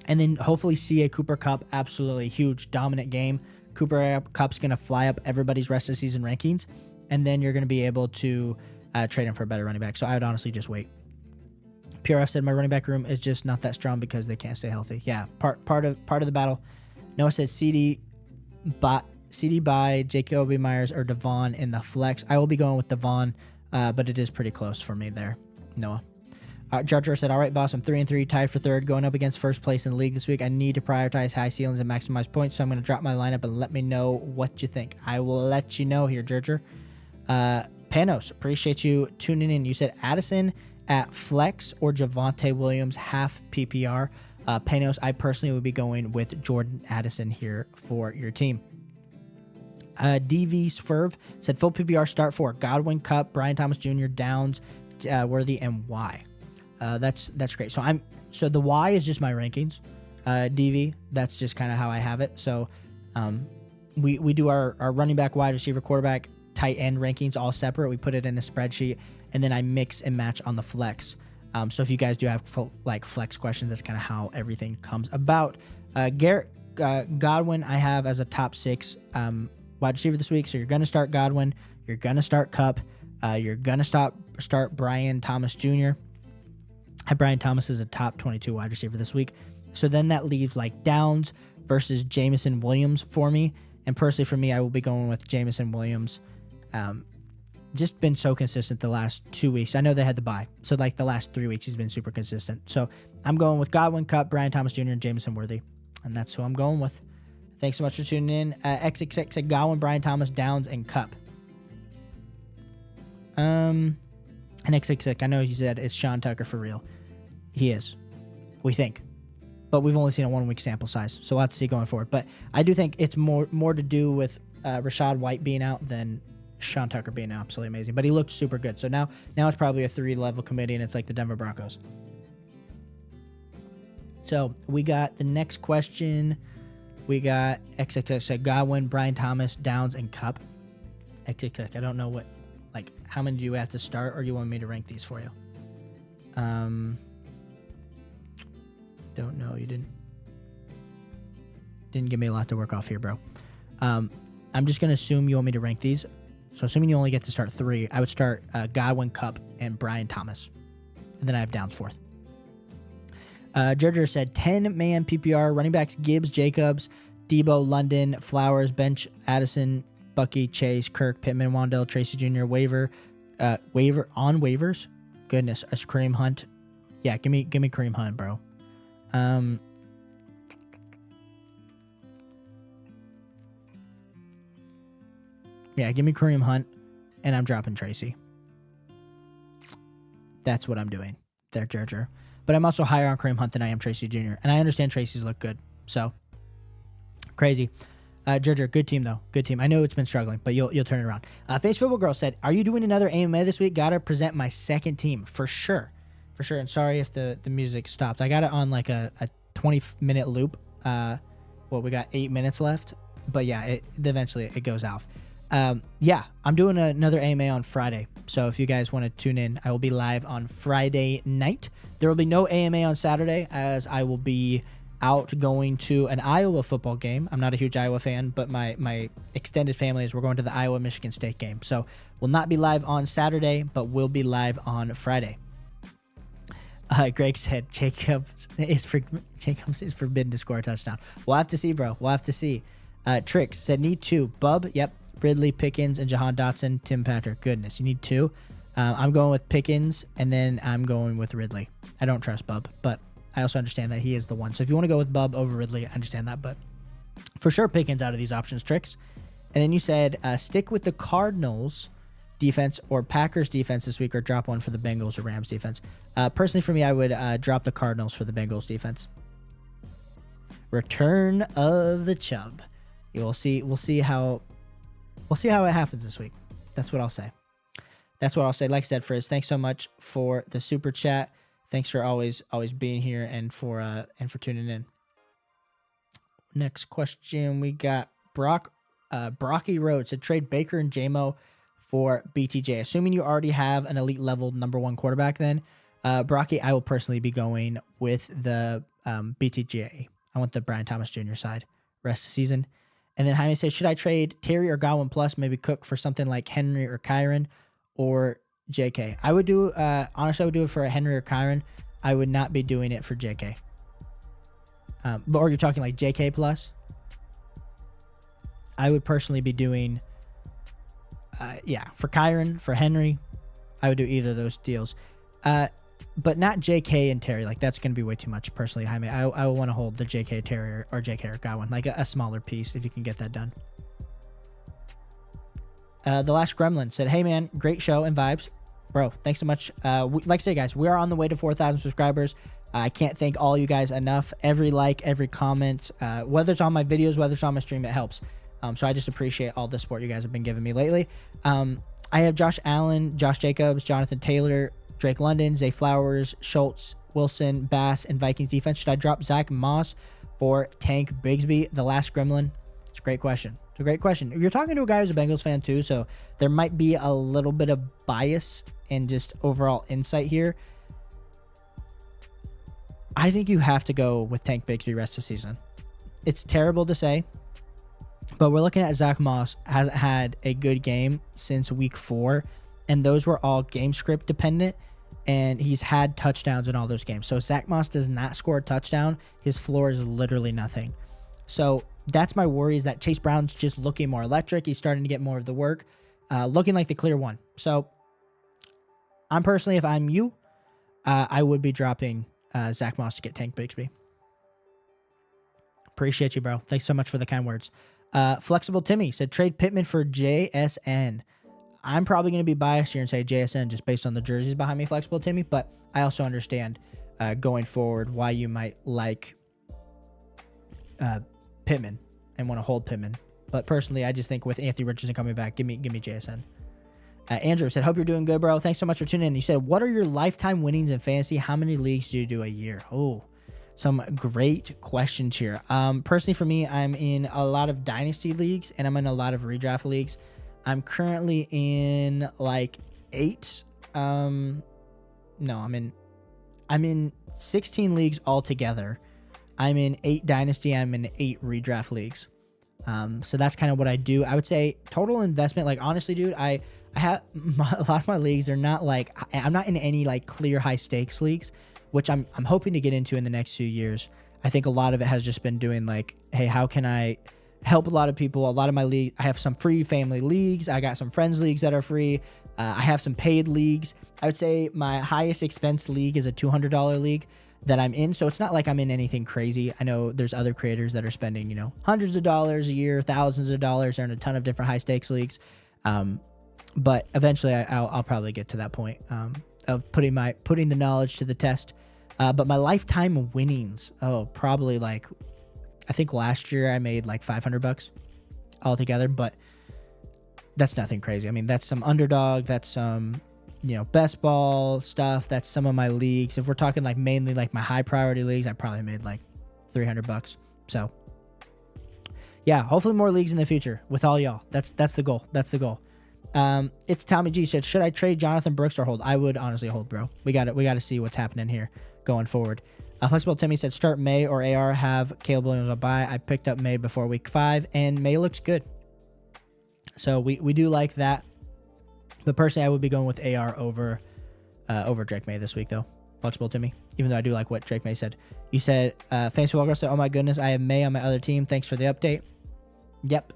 and then hopefully see a Cooper Kupp absolutely huge, dominant game. Cooper Kupp's going to fly up everybody's rest of season rankings, and then you're going to be able to trade him for a better running back. So I would honestly just wait. PRF said my running back room is just not that strong because they can't stay healthy. Yeah, part of the battle. Noah says CD by Jacoby Myers or Devon in the flex. I will be going with Devon, but it is pretty close for me there, Noah. Jar Jar said, all right, boss, I'm 3-3, tied for third, going up against first place in the league this week. I need to prioritize high ceilings and maximize points, so I'm going to drop my lineup and let me know what you think. I will let you know here, Jar Jar. Panos, appreciate you tuning in. You said Addison at flex or Javonte Williams half PPR. Panos, I personally would be going with Jordan Addison here for your team. DV Swerve said full PPR start for Godwin, Kupp, Brian Thomas Jr., Downs, Worthy, and Y. That's great. So the Y is just my rankings. DV, that's just kind of how I have it. So we do our running back, wide receiver, quarterback, tight end rankings all separate. We put it in a spreadsheet, and then I mix and match on the flex. So if you guys do have flex questions, that's kind of how everything comes about. Garrett Godwin, I have as a top 6 wide receiver this week. So you're going to start Godwin, you're going to start Kupp, you're going to start Brian Thomas Jr. I have Brian Thomas as a top 22 wide receiver this week. So then that leaves like Downs versus Jameson Williams for me. And personally for me, I will be going with Jameson Williams. Just been so consistent the last 2 weeks. I know they had to bye. So like the last 3 weeks, he's been super consistent. So I'm going with Godwin, Kupp, Brian Thomas Jr., and Jameson Worthy. And that's who I'm going with. Thanks so much for tuning in. XXX said Godwin, Brian Thomas, Downs, and Kupp. And XXX, I know you said it's Sean Tucker for real. He is. We think. But we've only seen a 1 week sample size. So we'll have to see going forward. But I do think it's more to do with Rachaad White being out than Sean Tucker being absolutely amazing. But he looked super good. So now it's probably a 3-level committee, and it's like the Denver Broncos. So we got the next question. We got XXX Godwin, Brian Thomas, Downs, and Kupp. XXX, I don't know how many do you have to start, or do you want me to rank these for you? Don't know. You didn't give me a lot to work off here, bro. I'm just going to assume you want me to rank these. So assuming you only get to start 3, I would start Godwin, Kupp, and Brian Thomas. And then I have Downs 4th. Gerger said 10-man PPR, running backs Gibbs, Jacobs, Debo, London, Flowers, bench Addison, Bucky, Chase, Kirk, Pittman, Wandell, Tracy Jr., Waiver on waivers. Goodness, a Kareem Hunt. Yeah, give me Kareem Hunt, bro. Yeah, give me Kareem Hunt, and I'm dropping Tracy. That's what I'm doing there, Gerger. But I'm also higher on Kareem Hunt than I am Tracy Jr. And I understand Tracy's look good. So, crazy. Gerger, good team, though. Good team. I know it's been struggling, but you'll turn it around. Face Football Girl said, are you doing another AMA this week? Gotta present my second team. For sure. And sorry if the music stopped. I got it on like a 20-minute loop We got 8 minutes left, but yeah, eventually it goes off. Yeah, I'm doing another AMA on Friday. So if you guys want to tune in, I will be live on Friday night. There will be no AMA on Saturday, as I will be out going to an Iowa football game. I'm not a huge Iowa fan, but my extended family we're going to the Iowa-Michigan State game. So we'll not be live on Saturday, but we'll be live on Friday. Greg said Jacobs is forbidden to score a touchdown. We'll have to see, bro. We'll have to see. Tricks said need 2. Bub, yep. Ridley, Pickens, and Jahan Dotson. Tim Patrick. Goodness, you need 2. I'm going with Pickens, and then I'm going with Ridley. I don't trust Bub, but I also understand that he is the one. So if you want to go with Bub over Ridley, I understand that, but for sure Pickens out of these options. Tricks. And then you said stick with the Cardinals defense or Packers defense this week, or drop one for the Bengals or Rams defense. Personally, for me, I would drop the Cardinals for the Bengals defense. Return of the Chubb. We'll see how it happens this week. That's what I'll say. Like I said, Frizz, thanks so much for the super chat. Thanks for always being here and for tuning in. Next question, we got Brocky Road said trade Baker and JMO for BTJ. Assuming you already have an elite level number 1 quarterback, then Brocky, I will personally be going with the BTJ. I want the Brian Thomas Jr. side rest of the season. And then Jaime says, should I trade Terry or Godwin plus maybe Cook for something like Henry or Kyron or JK? I would do, honestly, I would do it for a Henry or Kyron. I would not be doing it for JK. Or you're talking like JK plus? I would personally be doing, for Kyron, for Henry, I would do either of those deals. But not JK and Terry. Like, that's going to be way too much, personally, Jaime. I will want to hold the JK Terry or JK or Godwin, like a smaller piece, if you can get that done. The Last Gremlin said, hey, man, great show and vibes. Bro, thanks so much. Like I say, guys, we are on the way to 4,000 subscribers. I can't thank all you guys enough. Every like, every comment, whether it's on my videos, whether it's on my stream, it helps. So I just appreciate all the support you guys have been giving me lately. I have Josh Allen, Josh Jacobs, Jonathan Taylor, Drake London, Zay Flowers, Schultz, Wilson, Bass, and Vikings defense. Should I drop Zach Moss for Tank Bigsby? The Last Gremlin. It's a great question. It's a great question. You're talking to a guy who's a Bengals fan too, so there might be a little bit of bias and just overall insight here. I think you have to go with Tank Bigsby rest of the season. It's terrible to say, but we're looking at Zach Moss hasn't had a good game since week 4, and those were all game script dependent, and he's had touchdowns in all those games. So if Zach Moss does not score a touchdown, his floor is literally nothing. So that's my worry, is that Chase Brown's just looking more electric. He's starting to get more of the work, looking like the clear one. So I'm personally, if I'm you, I would be dropping Zach Moss to get Tank Bigsby. Appreciate you, bro. Thanks so much for the kind words. Flexible Timmy said trade Pittman for JSN. I'm probably going to be biased here and say JSN just based on the jerseys behind me, Flexible Timmy, but I also understand going forward why you might like Pittman and want to hold Pittman. But personally, I just think with Anthony Richardson coming back, give me JSN. Andrew said, hope you're doing good, bro. Thanks so much for tuning in. You said, what are your lifetime winnings in fantasy? How many leagues do you do a year? Oh, some great questions here. Personally, for me, I'm in a lot of dynasty leagues and I'm in a lot of redraft leagues. I'm currently in like 8. I'm in 16 leagues altogether. I'm in 8 dynasty. I'm in 8 redraft leagues. So that's kind of what I do. I would say total investment. Like, honestly, dude, I have a lot of my leagues are not like, I'm not in any like clear high stakes leagues, which I'm hoping to get into in the next few years. I think a lot of it has just been doing like, hey, how can I help a lot of people? A lot of my league, I have some free family leagues. I got some friends leagues that are free. I have some paid leagues. I would say my highest expense league is a $200 league that I'm in. So it's not like I'm in anything crazy. I know there's other creators that are spending, you know, hundreds of dollars a year, thousands of dollars. They're in a ton of different high stakes leagues. But eventually I'll probably get to that point of putting the knowledge to the test. But my lifetime winnings, probably like, I think last year I made like $500 altogether, but that's nothing crazy. I mean, that's some underdog, that's some, you know, best ball stuff. That's some of my leagues. If we're talking like mainly like my high priority leagues, I probably made like $300. So yeah, hopefully more leagues in the future with all y'all. That's the goal. That's the goal. It's Tommy G said, should I trade Jonathan Brooks or hold? I would honestly hold, bro. We got to see what's happening here going forward. Flexible Timmy said, start May or AR, have Caleb Williams on bye. I picked up May before week 5, and May looks good. So we do like that. But personally, I would be going with AR over Drake May this week, though. Flexible Timmy, even though I do like what Drake May said. You said, Fancy Walker said, oh my goodness, I have May on my other team. Thanks for the update. Yep.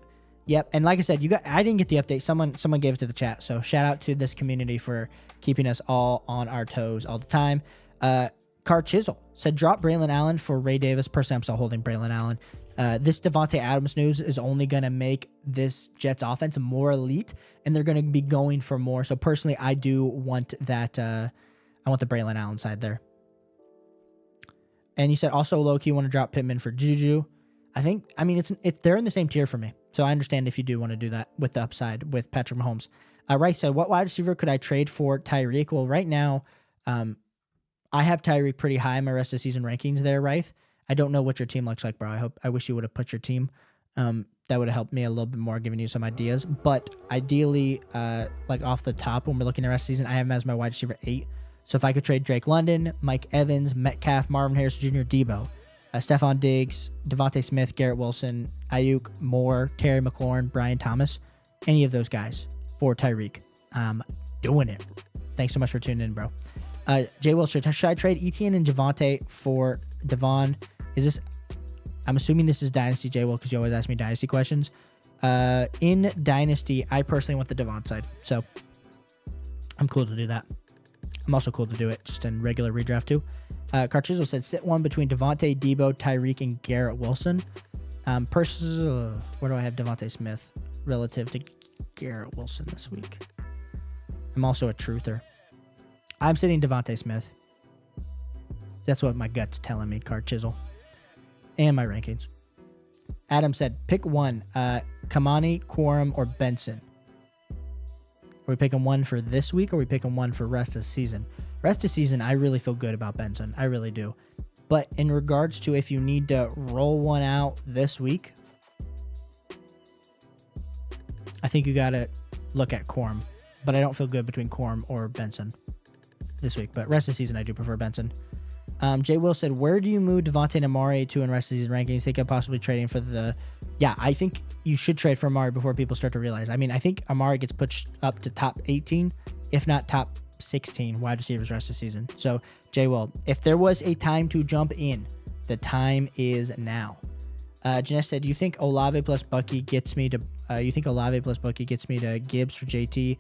And like I said, I didn't get the update. Someone gave it to the chat. So shout out to this community for keeping us all on our toes all the time. Car Chisel said, drop Braylon Allen for Ray Davis. Personally, I'm still holding Braylon Allen. This Devontae Adams news is only going to make this Jets offense more elite, and they're going to be going for more. So personally, I do want that. I want the Braylon Allen side there. And you said also low-key want to drop Pittman for Juju. I mean, they're in the same tier for me. So I understand if you do want to do that with the upside with Patrick Mahomes. Rice said, what wide receiver could I trade for Tyreek? Well, right now, I have Tyreek pretty high in my rest of season rankings there, Rice. I don't know what your team looks like, bro. I wish you would have put your team. That would have helped me a little bit more, giving you some ideas. But ideally, like off the top, when we're looking at the rest of the season, I have him as my wide receiver 8. So if I could trade Drake London, Mike Evans, Metcalf, Marvin Harris Jr., Debo, Stephon Diggs, Devontae Smith, Garrett Wilson, Ayuk, Moore, Terry McLaurin, Brian Thomas, any of those guys for Tyreek. Doing it. Thanks so much for tuning in, bro. Jay Will, should I trade Etienne and Javonte for Devon? I'm assuming this is Dynasty, Jay Will, because you always ask me Dynasty questions. In Dynasty, I personally want the Devon side. So I'm cool to do that. I'm also cool to do it just in regular redraft too. Carchizo said, sit one between Devontae, Debo, Tyreek, and Garrett Wilson. Where do I have Devontae Smith relative to Garrett Wilson this week? I'm also a truther. I'm sitting Devontae Smith. That's what my gut's telling me, Card Chisel. And my rankings. Adam said, pick one. Kamani, Quorum, or Benson. Are we picking one for this week, or are we picking one for rest of the season? Rest of season, I really feel good about Benson. I really do. But in regards to if you need to roll one out this week, I think you got to look at Quorum. But I don't feel good between Quorum or Benson this week. But rest of the season, I do prefer Benson. Jay Will said, where do you move Devontae and Amari to in rest of season rankings? Think of possibly trading for the... Yeah, I think you should trade for Amari before people start to realize. I mean, I think Amari gets pushed up to top 18, if not top 16 wide receivers rest of season. So, Jay Will, if there was a time to jump in, the time is now. Jeanette said, do you think Olave plus Bucky gets me to... Gibbs for JT?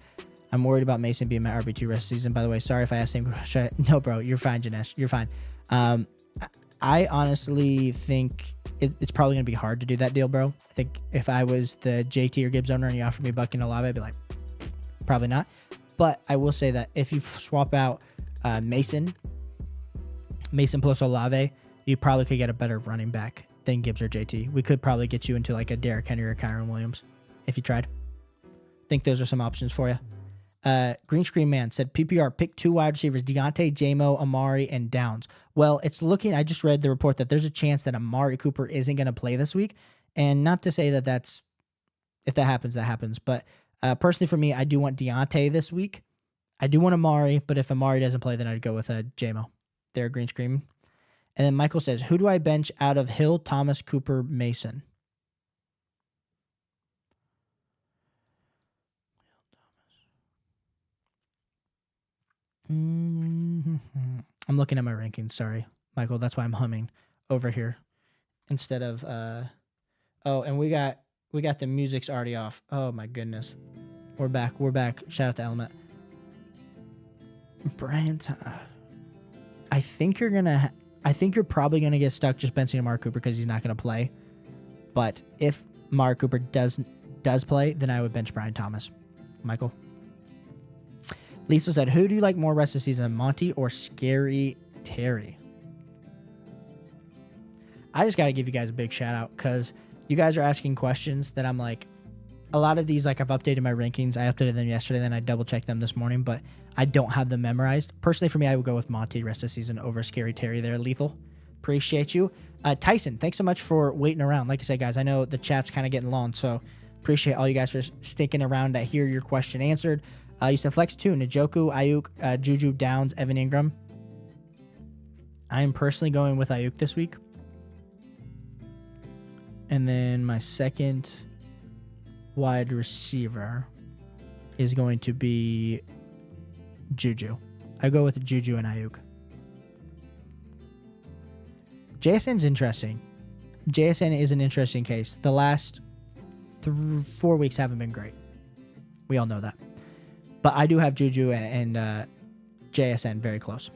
I'm worried about Mason being my RB2 rest of season. By the way, sorry if I asked the same question. No, bro, you're fine, Janesh. You're fine. I honestly think it's probably going to be hard to do that deal, bro. I think if I was the JT or Gibbs owner and you offered me Bucky and Olave, I'd be like, probably not. But I will say that if you swap out Mason plus Olave, you probably could get a better running back than Gibbs or JT. We could probably get you into like a Derrick Henry or Kyron Williams if you tried. I think those are some options for you. Green Screen Man said, PPR, pick 2 wide receivers, Deontay, J-Mo, Amari, and Downs. Well, it's looking, I just read the report that there's a chance that Amari Cooper isn't going to play this week. And not to say that if that happens, that happens. But personally for me, I do want Deontay this week. I do want Amari, but if Amari doesn't play, then I'd go with J-Mo. There, Green Screen. And then Michael says, who do I bench out of Hill, Thomas, Cooper, Mason? I'm looking at my rankings. Sorry, Michael. That's why I'm humming over here instead of. Oh, and we got the music's already off. Oh my goodness, we're back. Shout out to Element. Brian, I think you're probably gonna get stuck just benching Amari Cooper because he's not gonna play. But if Amari Cooper does play, then I would bench Brian Thomas. Michael. Lisa said, who do you like more rest of the season, Monty or Scary Terry? I just got to give you guys a big shout out because you guys are asking questions that I'm like, a lot of these, like I've updated my rankings. I updated them yesterday, then I double checked them this morning, but I don't have them memorized. Personally, for me, I would go with Monty rest of the season over Scary Terry there, Lethal. Appreciate you. Tyson, thanks so much for waiting around. Like I said, guys, I know the chat's kind of getting long, so appreciate all you guys for sticking around to hear your question answered. You said flex 2, Njoku, Ayuk, Juju, Downs, Evan Ingram. I'm personally going with Ayuk this week. And then my second wide receiver is going to be Juju. I go with Juju and Ayuk. JSN's interesting. JSN is an interesting case. The last 4 weeks haven't been great. We all know that. But I do have Juju and JSN very close.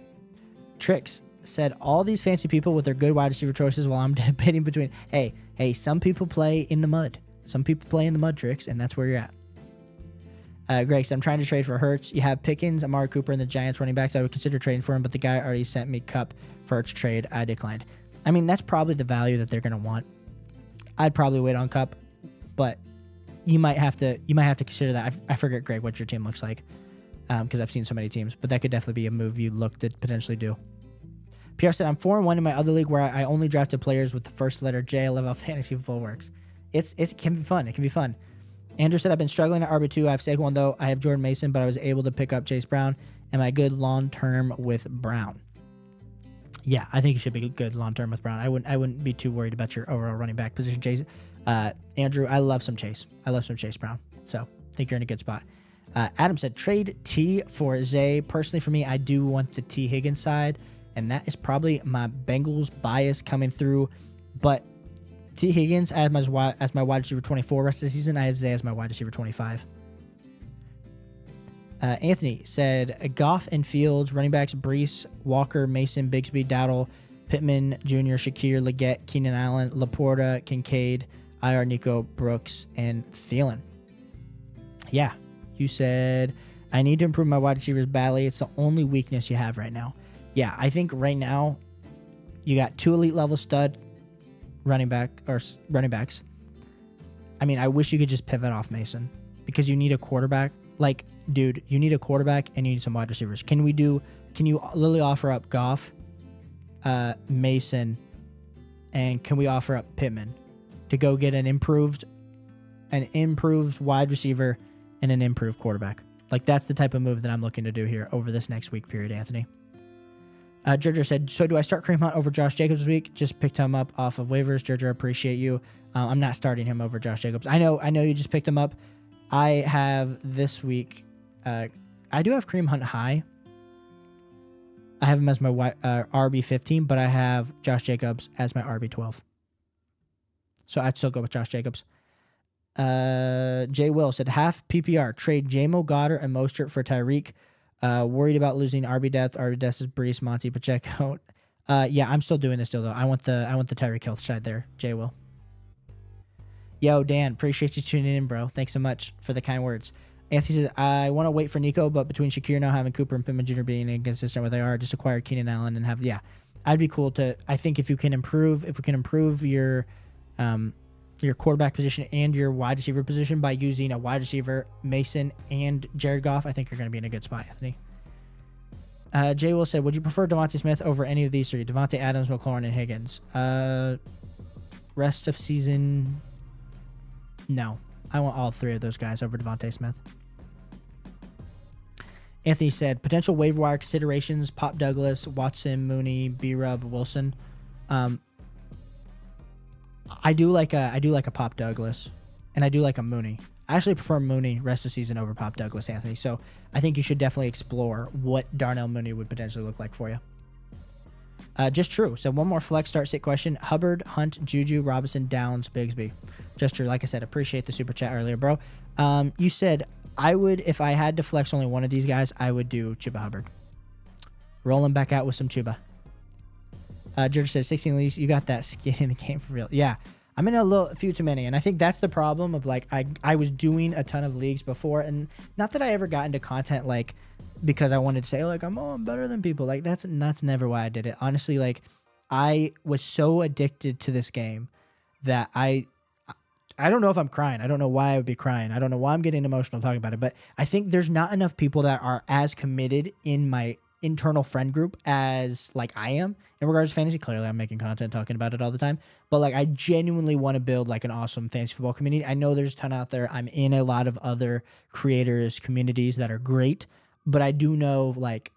Tricks said, all these fancy people with their good wide receiver choices while I'm debating between... Hey, some people play in the mud. Some people play in the mud, Tricks, and that's where you're at. Greg said, I'm trying to trade for Hurts. You have Pickens, Amari Cooper, and the Giants running backs. I would consider trading for him, but the guy already sent me Cup for Hurts trade. I declined. I mean, that's probably the value that they're going to want. I'd probably wait on Cup, but you might have to consider that. I forget, Greg, what your team looks like, because I've seen so many teams, but that could definitely be a move you look to potentially do. Pierre said, I'm 4-1 in my other league where I only drafted players with the first letter J. I love how fantasy football works. It can be fun. It can be fun. Andrew said, I've been struggling at RB2. I have Saquon, though. I have Jordan Mason, but I was able to pick up Chase Brown. Am I good long-term with Brown? Yeah, I think you should be good long-term with Brown. I wouldn't be too worried about your overall running back position, Chase. Andrew, I love some Chase. I love some Chase Brown. So I think you're in a good spot. Adam said, trade T for Zay. Personally, for me, I do want the T Higgins side, and that is probably my Bengals bias coming through. But T Higgins as my wide receiver 24 rest of the season. I have Zay as my wide receiver 25. Anthony said, Goff and Fields, running backs, Brees, Walker, Mason, Bigsby, Dowdle, Pittman Jr., Shakir, Leggett, Keenan Allen, Laporta, Kincaid, IR, Nico, Brooks, and Thielen. Yeah, you said, I need to improve my wide receivers badly. It's the only weakness you have right now. Yeah, I think right now you got 2 elite level stud running backs. I mean, I wish you could just pivot off Mason because you need a quarterback. Like, dude, you need a quarterback and you need some wide receivers. Can you literally offer up Goff, Mason, and can we offer up Pittman to go get an improved wide receiver and an improved quarterback? Like, that's the type of move that I'm looking to do here over this next week period, Anthony. Giorgio said, so do I start Kareem Hunt over Josh Jacobs this week? Just picked him up off of waivers. Giorgio, appreciate you. I'm not starting him over Josh Jacobs. I know you just picked him up. I have this week, I do have Kareem Hunt high. I have him as my RB15, but I have Josh Jacobs as my RB12. So I'd still go with Josh Jacobs. Jay Will said, half PPR, trade J-Mo, Goddard, and Mostert for Tyreek. Worried about losing RB Death. RB Death is Brees, Monty, Pacheco. Yeah, I'm still doing this deal, though. I want the Tyreek Hill side there, Jay Will. Yo, Dan, appreciate you tuning in, bro. Thanks so much for the kind words. Anthony says, I want to wait for Nico, but between Shakir now having Cooper and Pittman Jr. being inconsistent where they are, just acquire Keenan Allen and have, I'd be cool to, I think if we can improve your quarterback position and your wide receiver position by using a wide receiver, Mason and Jared Goff, I think you're going to be in a good spot, Anthony. Jay Will said, would you prefer Devontae Smith over any of these three? Devontae Adams, McLaurin, and Higgins. Rest of season... No, I want all three of those guys over Devontae Smith. Anthony said, potential waiver wire considerations, Pop Douglas, Watson, Mooney, B-Rub, Wilson. I do like a Pop Douglas, and I do like a Mooney. I actually prefer Mooney rest of season over Pop Douglas, Anthony. So I think you should definitely explore what Darnell Mooney would potentially look like for you. Just true. So one more flex start sit question. Hubbard, Hunt, Juju, Robinson, Downs, Bigsby. Just true. Like I said, appreciate the super chat earlier, bro. You said I would, if I had to flex only one of these guys, I would do Chuba Hubbard. Rolling back out with some Chuba. George says 16 leagues. You got that skin in the game for real. Yeah. I'm in a few too many. And I think that's the problem of like, I was doing a ton of leagues before, and not that I ever got into content like, because I wanted to say like, I'm better than people. Like that's never why I did it. Honestly, like I was so addicted to this game that I don't know if I'm crying. I don't know why I would be crying. I don't know why I'm getting emotional talking about it, but I think there's not enough people that are as committed in my internal friend group as like I am in regards to fantasy. Clearly I'm making content talking about it all the time, but like I genuinely want to build like an awesome fantasy football community. I know there's a ton out there. I'm in a lot of other creators communities that are great, but I do know like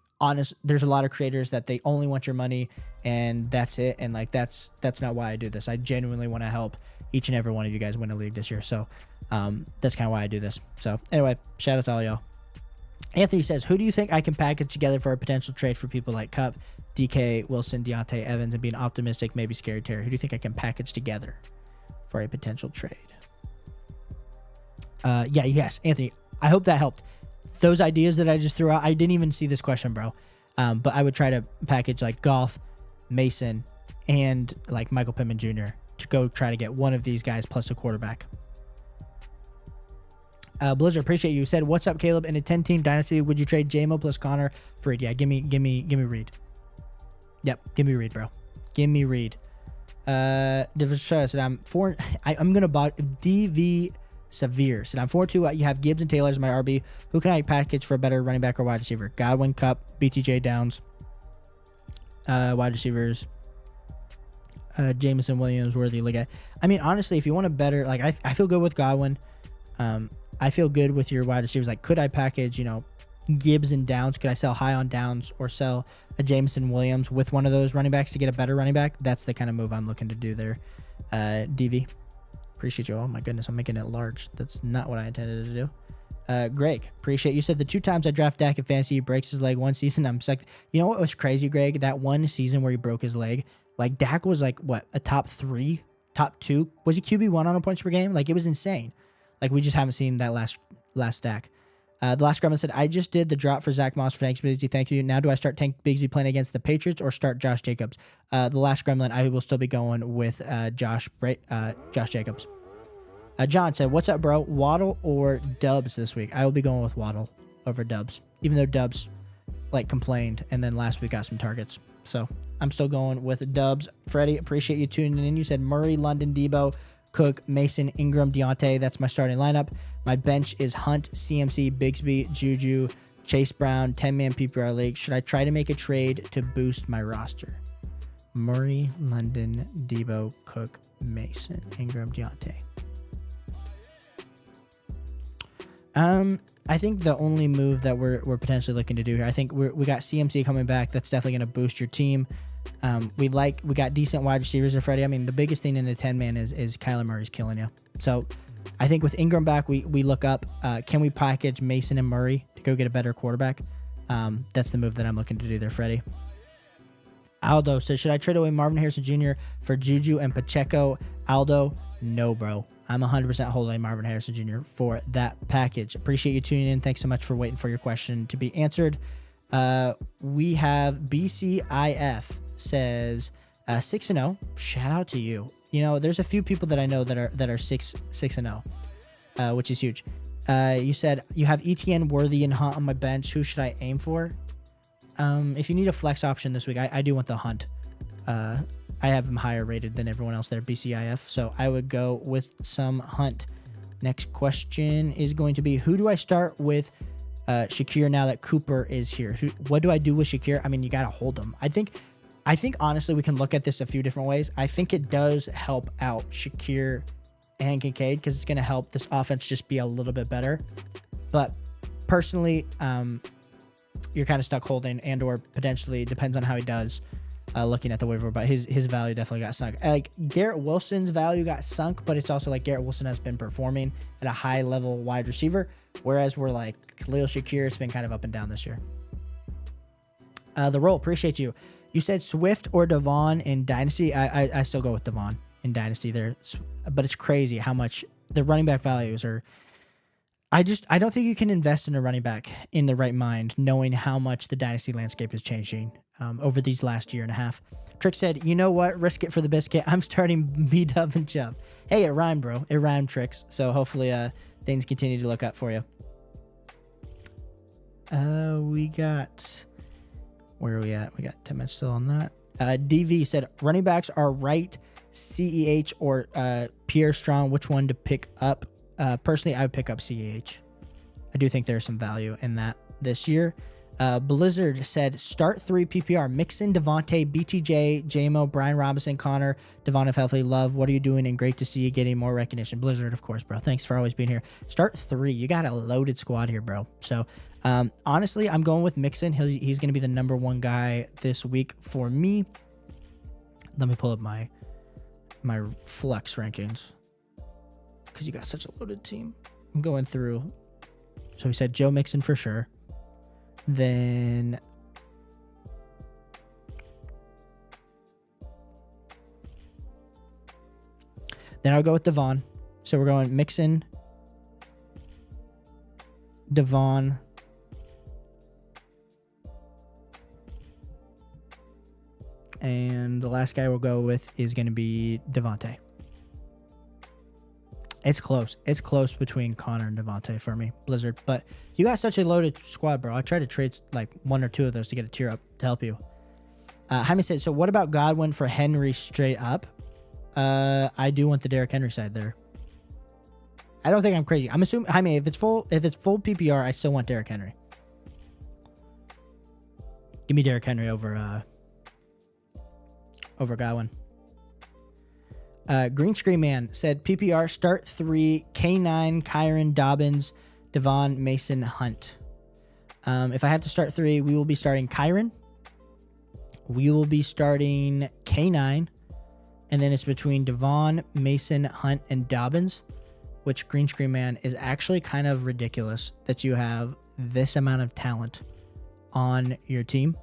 there's a lot of creators that they only want your money and that's it. And like, that's not why I do this. I genuinely want to help each and every one of you guys win a league this year. So that's kind of why I do this. So anyway, shout out to all y'all. Anthony says, who do you think I can package together for a potential trade for people like Cup, DK, Wilson, Deontay, Evans, and being optimistic, maybe Scary Terry? Who do you think I can package together for a potential trade? Yes, Anthony, I hope that helped. Those ideas that I just threw out, I didn't even see this question, bro. But I would try to package like Goff, Mason, and like Michael Pittman Jr. to go try to get one of these guys plus a quarterback. Blizzard, appreciate you. Said, what's up, Caleb? In a 10-team dynasty, would you trade JMO plus Connor for Reed? Yeah, give me Reed. Yep, give me Reed, bro. Give me Reed. Said, I'm gonna buy DV Severe. Said, I'm 4-2. You have Gibbs and Taylor as my RB. Who can I package for a better running back or wide receiver? Godwin, Cup, BTJ, Downs. Wide receivers. Jameson, Williams, Worthy, Liga. I mean, honestly, if you want a better, like, I feel good with Godwin. I feel good with your wide receivers. Like, could I package, Gibbs and Downs? Could I sell high on Downs or sell a Jameson Williams with one of those running backs to get a better running back? That's the kind of move I'm looking to do there. DV, appreciate you. Oh my goodness, I'm making it large. That's not what I intended to do. Greg, appreciate you. Said the 2 times I draft Dak in fantasy, he breaks his leg one season. I'm psyched. You know what was crazy, Greg? That one season where he broke his leg, like Dak was like what, a top 3, top 2? Was he QB1 on a points per game? Like, it was insane. Like, we just haven't seen that last Dak. The last Gremlin said, I just did the drop for Zach Moss for Tank Bigsby. Thank you. Now do I start Tank Bigsby playing against the Patriots or start Josh Jacobs? The last Gremlin, I will still be going with Josh Jacobs. John said, what's up, bro? Waddle or Dubs this week? I will be going with Waddle over Dubs, even though Dubs like complained and then last week got some targets. So I'm still going with Dubs. Freddie, appreciate you tuning in. You said Murray, London, Debo, Cook, Mason, Ingram, Deontay. That's my starting lineup. My bench is Hunt, CMC, Bigsby, Juju, Chase Brown, 10-man PPR league. Should I try to make a trade to boost my roster? Murray, London, Debo, Cook, Mason, Ingram, Deontay. I think the only move that we're potentially looking to do here, I think we got CMC coming back. That's definitely going to boost your team. We got decent wide receivers there, Freddie. I mean, the biggest thing in the 10-man is Kyler Murray's killing you. So I think with Ingram back, we look up, can we package Mason and Murray to go get a better quarterback? That's the move that I'm looking to do there, Freddie. Aldo says, should I trade away Marvin Harrison Jr. for Juju and Pacheco? Aldo, no, bro. I'm 100% holding Marvin Harrison Jr. for that package. Appreciate you tuning in. Thanks so much for waiting for your question to be answered. We have BCIF says 6-0. Shout out to you. There's a few people that I know that are 6-0, which is huge. You said you have ETN, Worthy, and Hunt on my bench. Who should I aim for? If you need a flex option this week, I do want the Hunt. I have him higher rated than everyone else there, BCIF. So I would go with some Hunt. Next question is going to be, who do I start with Shakir now that Cooper is here? What do I do with Shakir? I mean, you got to hold him. I think honestly, we can look at this a few different ways. I think it does help out Shakir and Kincaid because it's going to help this offense just be a little bit better. But personally, you're kind of stuck holding and or potentially, depends on how he does, looking at the waiver, but his value definitely got sunk. Like Garrett Wilson's value got sunk, but it's also like Garrett Wilson has been performing at a high level wide receiver, whereas we're like Khalil Shakir, it's been kind of up and down this year. The roll, appreciate you. You said Swift or Devon in Dynasty. I still go with Devon in Dynasty there, but it's crazy how much the running back values are. I don't think you can invest in a running back in the right mind, knowing how much the Dynasty landscape is changing over these last year and a half. Trick said, you know what? Risk it for the biscuit. I'm starting B-Dub and Chubb. Hey, it rhymed, bro. It rhymed, Tricks. So hopefully things continue to look up for you. We got... Where are we at? We got 10 minutes still on that. DV said, running backs are right, CEH or Pierre Strong. Which one to pick up? Personally, I would pick up CEH. I do think there's some value in that this year. Blizzard said start 3 PPR. Mixon, Devontae, BTJ, JMO, Brian Robinson, Connor, Devon if healthy. Love, what are you doing? And great to see you getting more recognition. Blizzard, of course, bro. Thanks for always being here. Start 3. You got a loaded squad here, bro. So honestly, I'm going with Mixon. He's going to be the number 1 guy this week for me. Let me pull up my flex rankings because you got such a loaded team. I'm going through. So we said Joe Mixon for sure. Then I'll go with Devon. So we're going Mixon, Devon, and the last guy we'll go with is going to be Devontae. It's close. It's close between Connor and Devontae for me, Blizzard. But you got such a loaded squad, bro. I tried to trade like 1 or 2 of those to get a tier up to help you. Jaime said, so what about Godwin for Henry straight up? I do want the Derrick Henry side there. I don't think I'm crazy. I'm assuming, Jaime, if it's full PPR, I still want Derrick Henry. Give me Derrick Henry over Godwin. Green Screen Man said PPR start 3 K9 Kyron Dobbins Devon Mason Hunt. If I have to start 3, we will be starting Kyron. We will be starting K9, and then it's between Devon, Mason, Hunt, and Dobbins, which Green Screen Man is actually kind of ridiculous that you have this amount of talent on your team.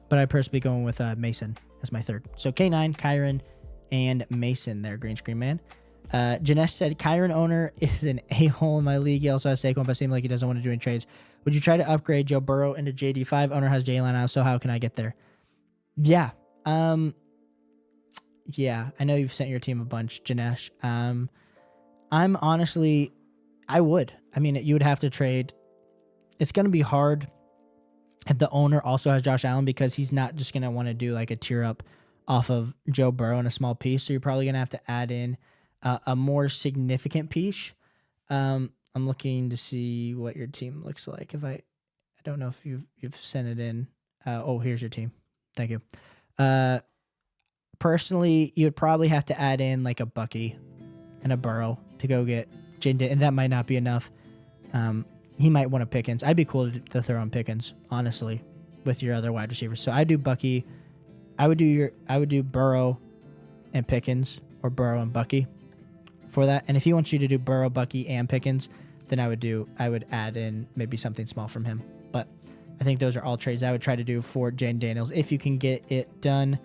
But I personally going with Mason as my 3rd. So K9, Kyron, and Mason there, Green Screen Man. Janesh said, Kyron owner is an a-hole in my league. He also has Saquon, but it seems like he doesn't want to do any trades. Would you try to upgrade Joe Burrow into JD5? Owner has Jalen now, so how can I get there? Yeah. Yeah, I know you've sent your team a bunch, Janesh. I'm honestly, I would. I mean, you would have to trade. It's going to be hard if the owner also has Josh Allen because he's not just going to want to do like a tier up off of Joe Burrow in a small piece. So you're probably going to have to add in a more significant piece. I'm looking to see what your team looks like. If I don't know if you've sent it in. Oh, here's your team. Thank you. Personally, you would probably have to add in like a Bucky and a Burrow to go get Jaden, and that might not be enough. He might want a Pickens. I'd be cool to throw on Pickens, honestly, with your other wide receivers. So I do Bucky. I would do Burrow and Pickens, or Burrow and Bucky for that. And if he wants you to do Burrow, Bucky, and Pickens, then I would add in maybe something small from him. But I think those are all trades I would try to do for Jane Daniels if you can get it done.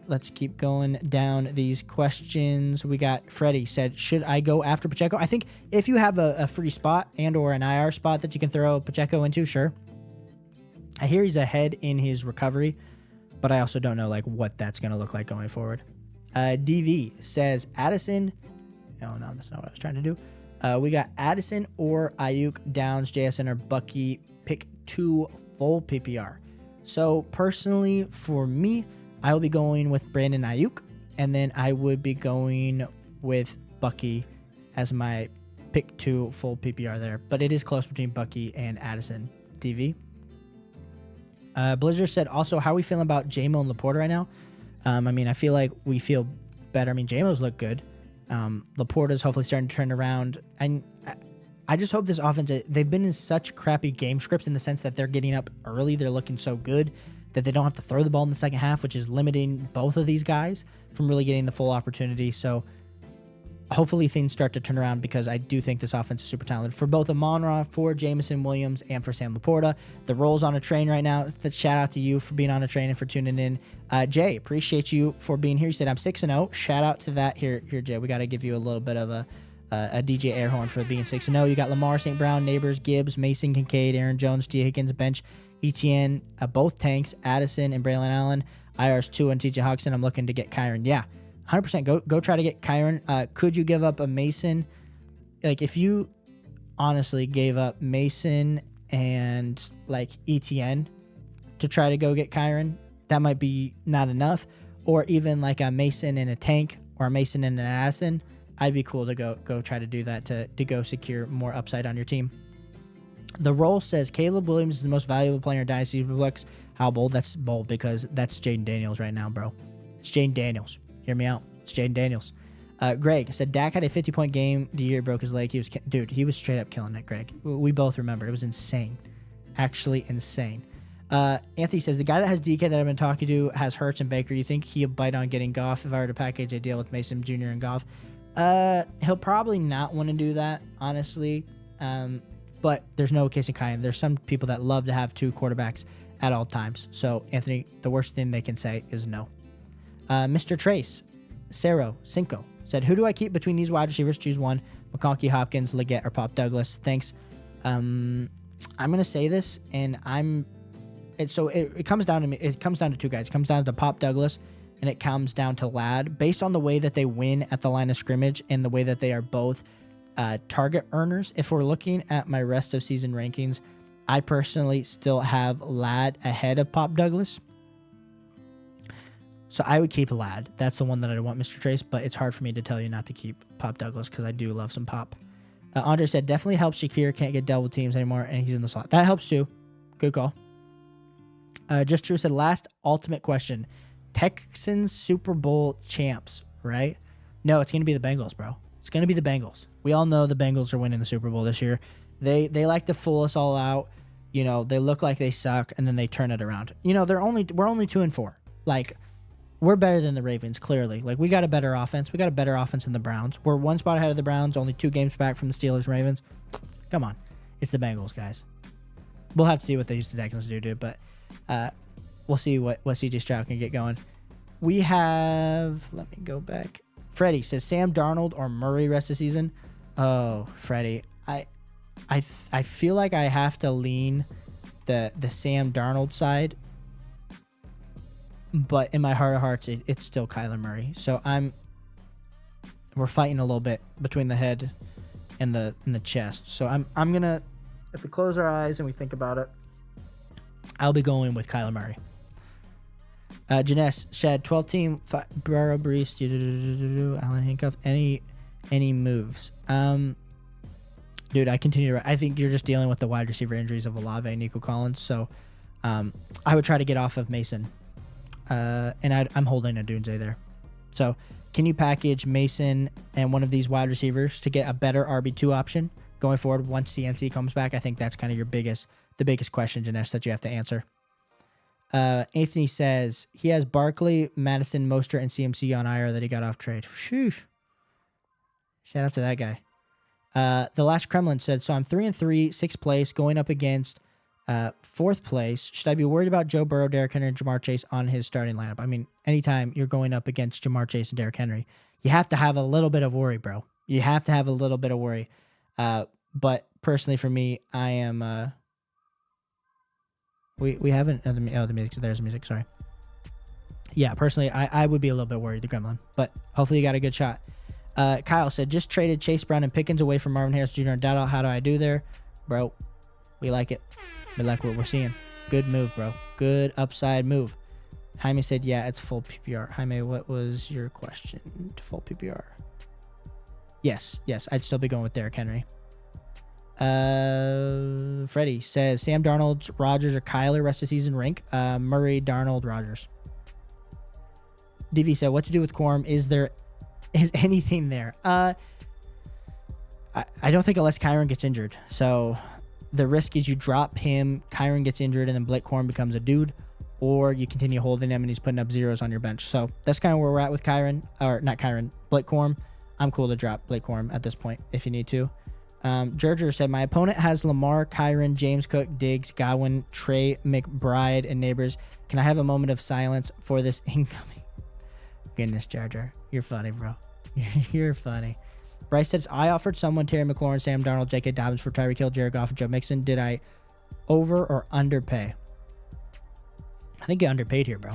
Let's keep going down these questions. We got Freddie said, should I go after Pacheco? I think if you have a free spot and or an IR spot that you can throw Pacheco into, sure. I hear he's ahead in his recovery, but I also don't know like what that's going to look like going forward. DV says Addison. No, that's not what I was trying to do. We got Addison or Ayuk, Downs, JSN, or Bucky. Pick 2 full PPR. So personally, for me, I will be going with Brandon Ayuk, and then I would be going with Bucky as my pick 2 full PPR there. But it is close between Bucky and Addison. DV. Blizzard said, also, how are we feeling about JMO and Laporta right now? I mean, I feel like we feel better. I mean, JMO's look good. Laporta's hopefully starting to turn around. And I just hope this offense, they've been in such crappy game scripts in the sense that they're getting up early. They're looking so good that they don't have to throw the ball in the second half, which is limiting both of these guys from really getting the full opportunity. So hopefully things start to turn around because I do think this offense is super talented for both Amon-Ra, for Jameson Williams, and for Sam Laporta. The roll's on a train right now. Shout out to you for being on a train and for tuning in. Jay, appreciate you for being here. You said I'm 6-0. Shout out to that. Here, Jay. We got to give you a little bit of a DJ air horn for being 6-0. You got Lamar, St. Brown, Neighbors, Gibbs, Mason, Kincaid, Aaron Jones, T. Higgins, bench, ETN, both tanks, Addison and Braylon Allen, IR's 2 and TJ Hawkinson. I'm looking to get Kyron. Yeah, 100%. Go try to get Kyron. Could you give up a Mason? Like if you honestly gave up Mason and like ETN to try to go get Kyron, that might be not enough. Or even like a Mason and a tank or a Mason and an Addison. I'd be cool to go try to do that to go secure more upside on your team. The roll says Caleb Williams is the most valuable player in Dynasty Superflex. How bold? That's bold because that's Jaden Daniels right now, bro. It's Jaden Daniels. Hear me out. It's Jaden Daniels. Greg said Dak had a 50-point game the year broke his leg. Dude, he was straight up killing it, Greg. We both remember. It was insane. Actually insane. Anthony says the guy that has DK that I've been talking to has Hurts and Baker. You think he'll bite on getting Goff if I were to package a deal with Mason Jr. and Goff? He'll probably not want to do that, honestly. But there's no case in kind. There's some people that love to have 2 quarterbacks at all times. So, Anthony, the worst thing they can say is no. Mr. Trace, Cero, Cinco, said, who do I keep between these wide receivers? Choose one. McConkey, Hopkins, Leggett, or Pop Douglas. Thanks. I'm going to say this, and it comes down to me. It comes down to 2 guys. It comes down to Pop Douglas, and it comes down to Ladd. Based on the way that they win at the line of scrimmage and the way that they are both target earners, if we're looking at my rest of season rankings, I personally still have Ladd ahead of Pop Douglas. So I would keep Ladd. That's the one that I want, Mr. Trace, but it's hard for me to tell you not to keep Pop Douglas because I do love some Pop. Andre said, definitely helps Shakir. Can't get double teams anymore, and he's in the slot. That helps too. Good call. Just True said, last ultimate question. Texans Super Bowl champs, right? No, it's going to be the Bengals, bro. It's going to be the Bengals. We all know the Bengals are winning the Super Bowl this year. They like to fool us all out. You know, they look like they suck, and then they turn it around. You know, we're only 2-4. Like, we're better than the Ravens, clearly. Like, we got a better offense. We got a better offense than the Browns. We're 1 spot ahead of the Browns, only 2 games back from the Steelers and Ravens. Come on. It's the Bengals, guys. We'll have to see what the Houston Texans do, dude, but we'll see what CJ Stroud can get going. We have, let me go back. Freddie says Sam Darnold or Murray rest of the season. Oh, Freddie. I feel like I have to lean the Sam Darnold side, but in my heart of hearts, it's still Kyler Murray. So we're fighting a little bit between the head and the chest. So I'm gonna, if we close our eyes and we think about it, I'll be going with Kyler Murray. Janess Shad 12 team Burrow Brees Allen Handcuff any moves. Dude, I continue to. I think you're just dealing with the wide receiver injuries of Olave and Nico Collins. So, I would try to get off of Mason, and I'm holding a Dunze there. So, can you package Mason and one of these wide receivers to get a better RB2 option going forward once CMC comes back? I think that's kind of the biggest question, Janesh, that you have to answer. Anthony says he has Barkley, Madison, Mostert, and CMC on IR that he got off trade. Sheesh. Shout out to that guy. The last Kremlin said, so I'm 3-3, 6th place, going up against 4th place. Should I be worried about Joe Burrow, Derrick Henry, and Jamar Chase on his starting lineup? I mean, anytime you're going up against Jamar Chase and Derrick Henry, you have to have a little bit of worry, bro. You have to have a little bit of worry. But personally for me, I am... We haven't... the music. There's the music, sorry. Yeah, personally, I would be a little bit worried, the Gremlin. But hopefully you got a good shot. Kyle said, just traded Chase Brown and Pickens away from Marvin Harris Jr. and Dowdle. How do I do there? Bro, we like it. We like what we're seeing. Good move, bro. Good upside move. Jaime said, yeah, it's full PPR. Jaime, what was your question to full PPR? Yes, I'd still be going with Derrick Henry. Freddie says, Sam Darnold, Rodgers, or Kyler rest of season rank. Murray, Darnold, Rodgers. DV said, what to do with Quorum? Is anything there? I don't think unless Kyron gets injured. So the risk is you drop him, Kyron gets injured, and then Blake Corum becomes a dude, or you continue holding him and he's putting up zeros on your bench. So that's kind of where we're at with Blake Corum. I'm cool to drop Blake Corum at this point if you need to. Gerger said, my opponent has Lamar, Kyron, James Cook, Diggs, Godwin, Trey McBride, and Neighbors. Can I have a moment of silence for this incoming? Goodness, Gerger. You're funny, bro. You're funny. Bryce says, I offered someone Terry McLaurin, Sam Darnold, J.K. Dobbins for Tyreek Hill, Jared Goff, and Joe Mixon. Did I over or underpay? I think you underpaid here, bro.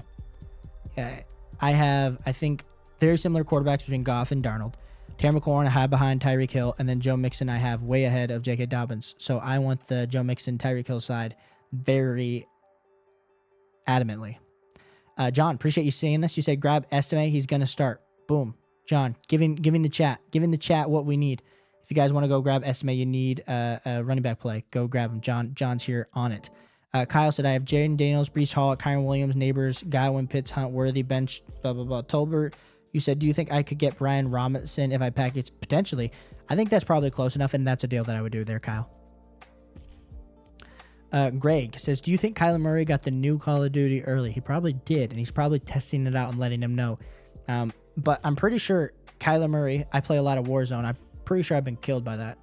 I think, very similar quarterbacks between Goff and Darnold. Terry McLaurin I have behind Tyreek Hill, and then Joe Mixon I have way ahead of J.K. Dobbins. So I want the Joe Mixon, Tyreek Hill side very adamantly. John, appreciate you saying this. You said grab Estime. He's going to start. Boom. John, giving the chat what we need. If you guys want to go grab estimate, you need a running back play, go grab him. John's here on it. Kyle said, I have Jaden Daniels, Breece Hall, Kyron Williams, Neighbors, Godwin, Pitts, Hunt, Worthy, bench, blah, blah, blah. Tolbert, you said, do you think I could get Brian Robinson if I package? Potentially. I think that's probably close enough, and that's a deal that I would do there, Kyle. Greg says, do you think Kyler Murray got the new Call of Duty early? He probably did, and he's probably testing it out and letting him know. But I'm pretty sure Kyler Murray, I play a lot of Warzone. I'm pretty sure I've been killed by that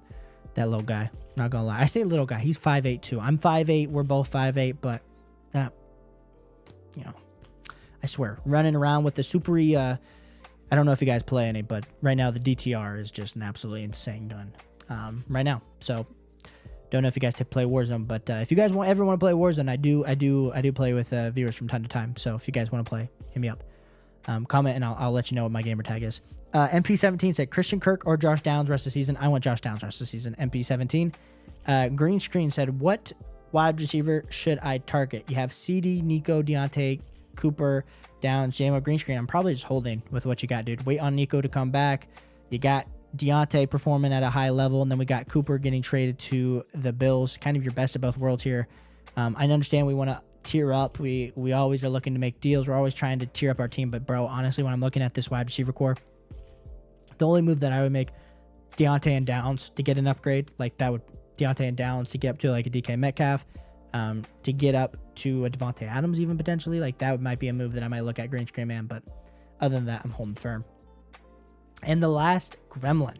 little guy. Not gonna lie. I say little guy. He's 5'8" too. I'm 5'8". We're both 5'8", but you know, I swear, running around with the super I don't know if you guys play any, but right now the DTR is just an absolutely insane gun right now. So don't know if you guys play Warzone, but if you guys ever want to play Warzone, I do play with viewers from time to time. So if you guys want to play, hit me up. Comment and I'll let you know what my gamer tag is. MP17 said Christian Kirk or Josh Downs rest of the season. I want Josh Downs rest of the season. MP17. Green Screen said, what wide receiver should I target? You have CD, Nico, Deontay, Cooper, Downs, JMO. Green Screen. I'm probably just holding with what you got, dude. Wait on Nico to come back. You got Deontay performing at a high level, and then we got Cooper getting traded to the Bills. Kind of your best of both worlds here. I understand we want to tier up. We always are looking to make deals. We're always trying to tier up our team. But, bro, honestly, when I'm looking at this wide receiver core, the only move that I would make, Deontay and Downs to get an upgrade. Like, that would Deontay and Downs to get up to, like, a DK Metcalf. To get up to a Devontae Adams even potentially. Like, that might be a move that I might look at Green Screen Man. But other than that, I'm holding firm. And the last Gremlin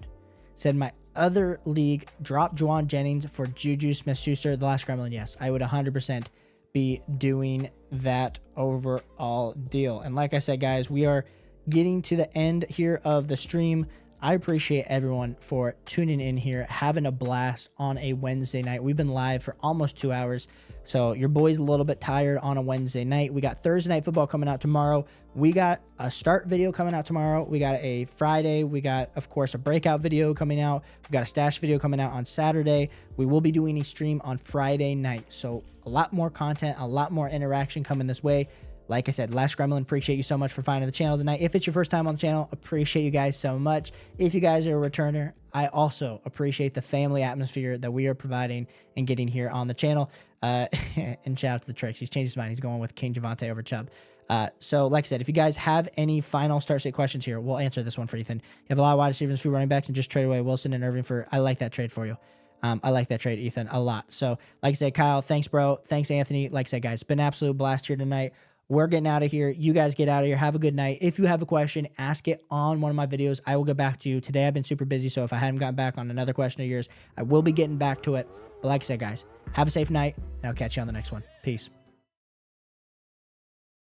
said, my other league dropped Juwan Jennings for Juju Smith-Schuster. The last Gremlin, yes. I would 100% be doing that overall deal. And like I said, guys, we are getting to the end here of the stream. I appreciate everyone for tuning in here, having a blast on a Wednesday night. We've been live for almost 2 hours, so your boy's a little bit tired on a Wednesday night. We got Thursday night football coming out tomorrow. We got a start video coming out tomorrow. We got a Friday. We got, of course, a breakout video coming out. We got a stash video coming out on Saturday. We will be doing a stream on Friday night, so a lot more content, a lot more interaction coming this way. Like I said, Last Gremlin, appreciate you so much for finding the channel tonight. If it's your first time on the channel, appreciate you guys so much. If you guys are a returner, I also appreciate the family atmosphere that we are providing and getting here on the channel. And shout out to the Tricks. He's changed his mind. He's going with King Javante over Chubb. So like I said, if you guys have any final start state questions here, we'll answer this one for Ethan. You have a lot of wide receivers, a few running backs, and just trade away Wilson and Irving for, I like that trade for you. I like that trade, Ethan, a lot. So like I said, Kyle, thanks, bro. Thanks, Anthony. Like I said, guys, it's been an absolute blast here tonight. We're getting out of here. You guys get out of here. Have a good night. If you have a question, ask it on one of my videos. I will get back to you. Today I've been super busy, so if I hadn't gotten back on another question of yours, I will be getting back to it. But like I said, guys, have a safe night, and I'll catch you on the next one. Peace.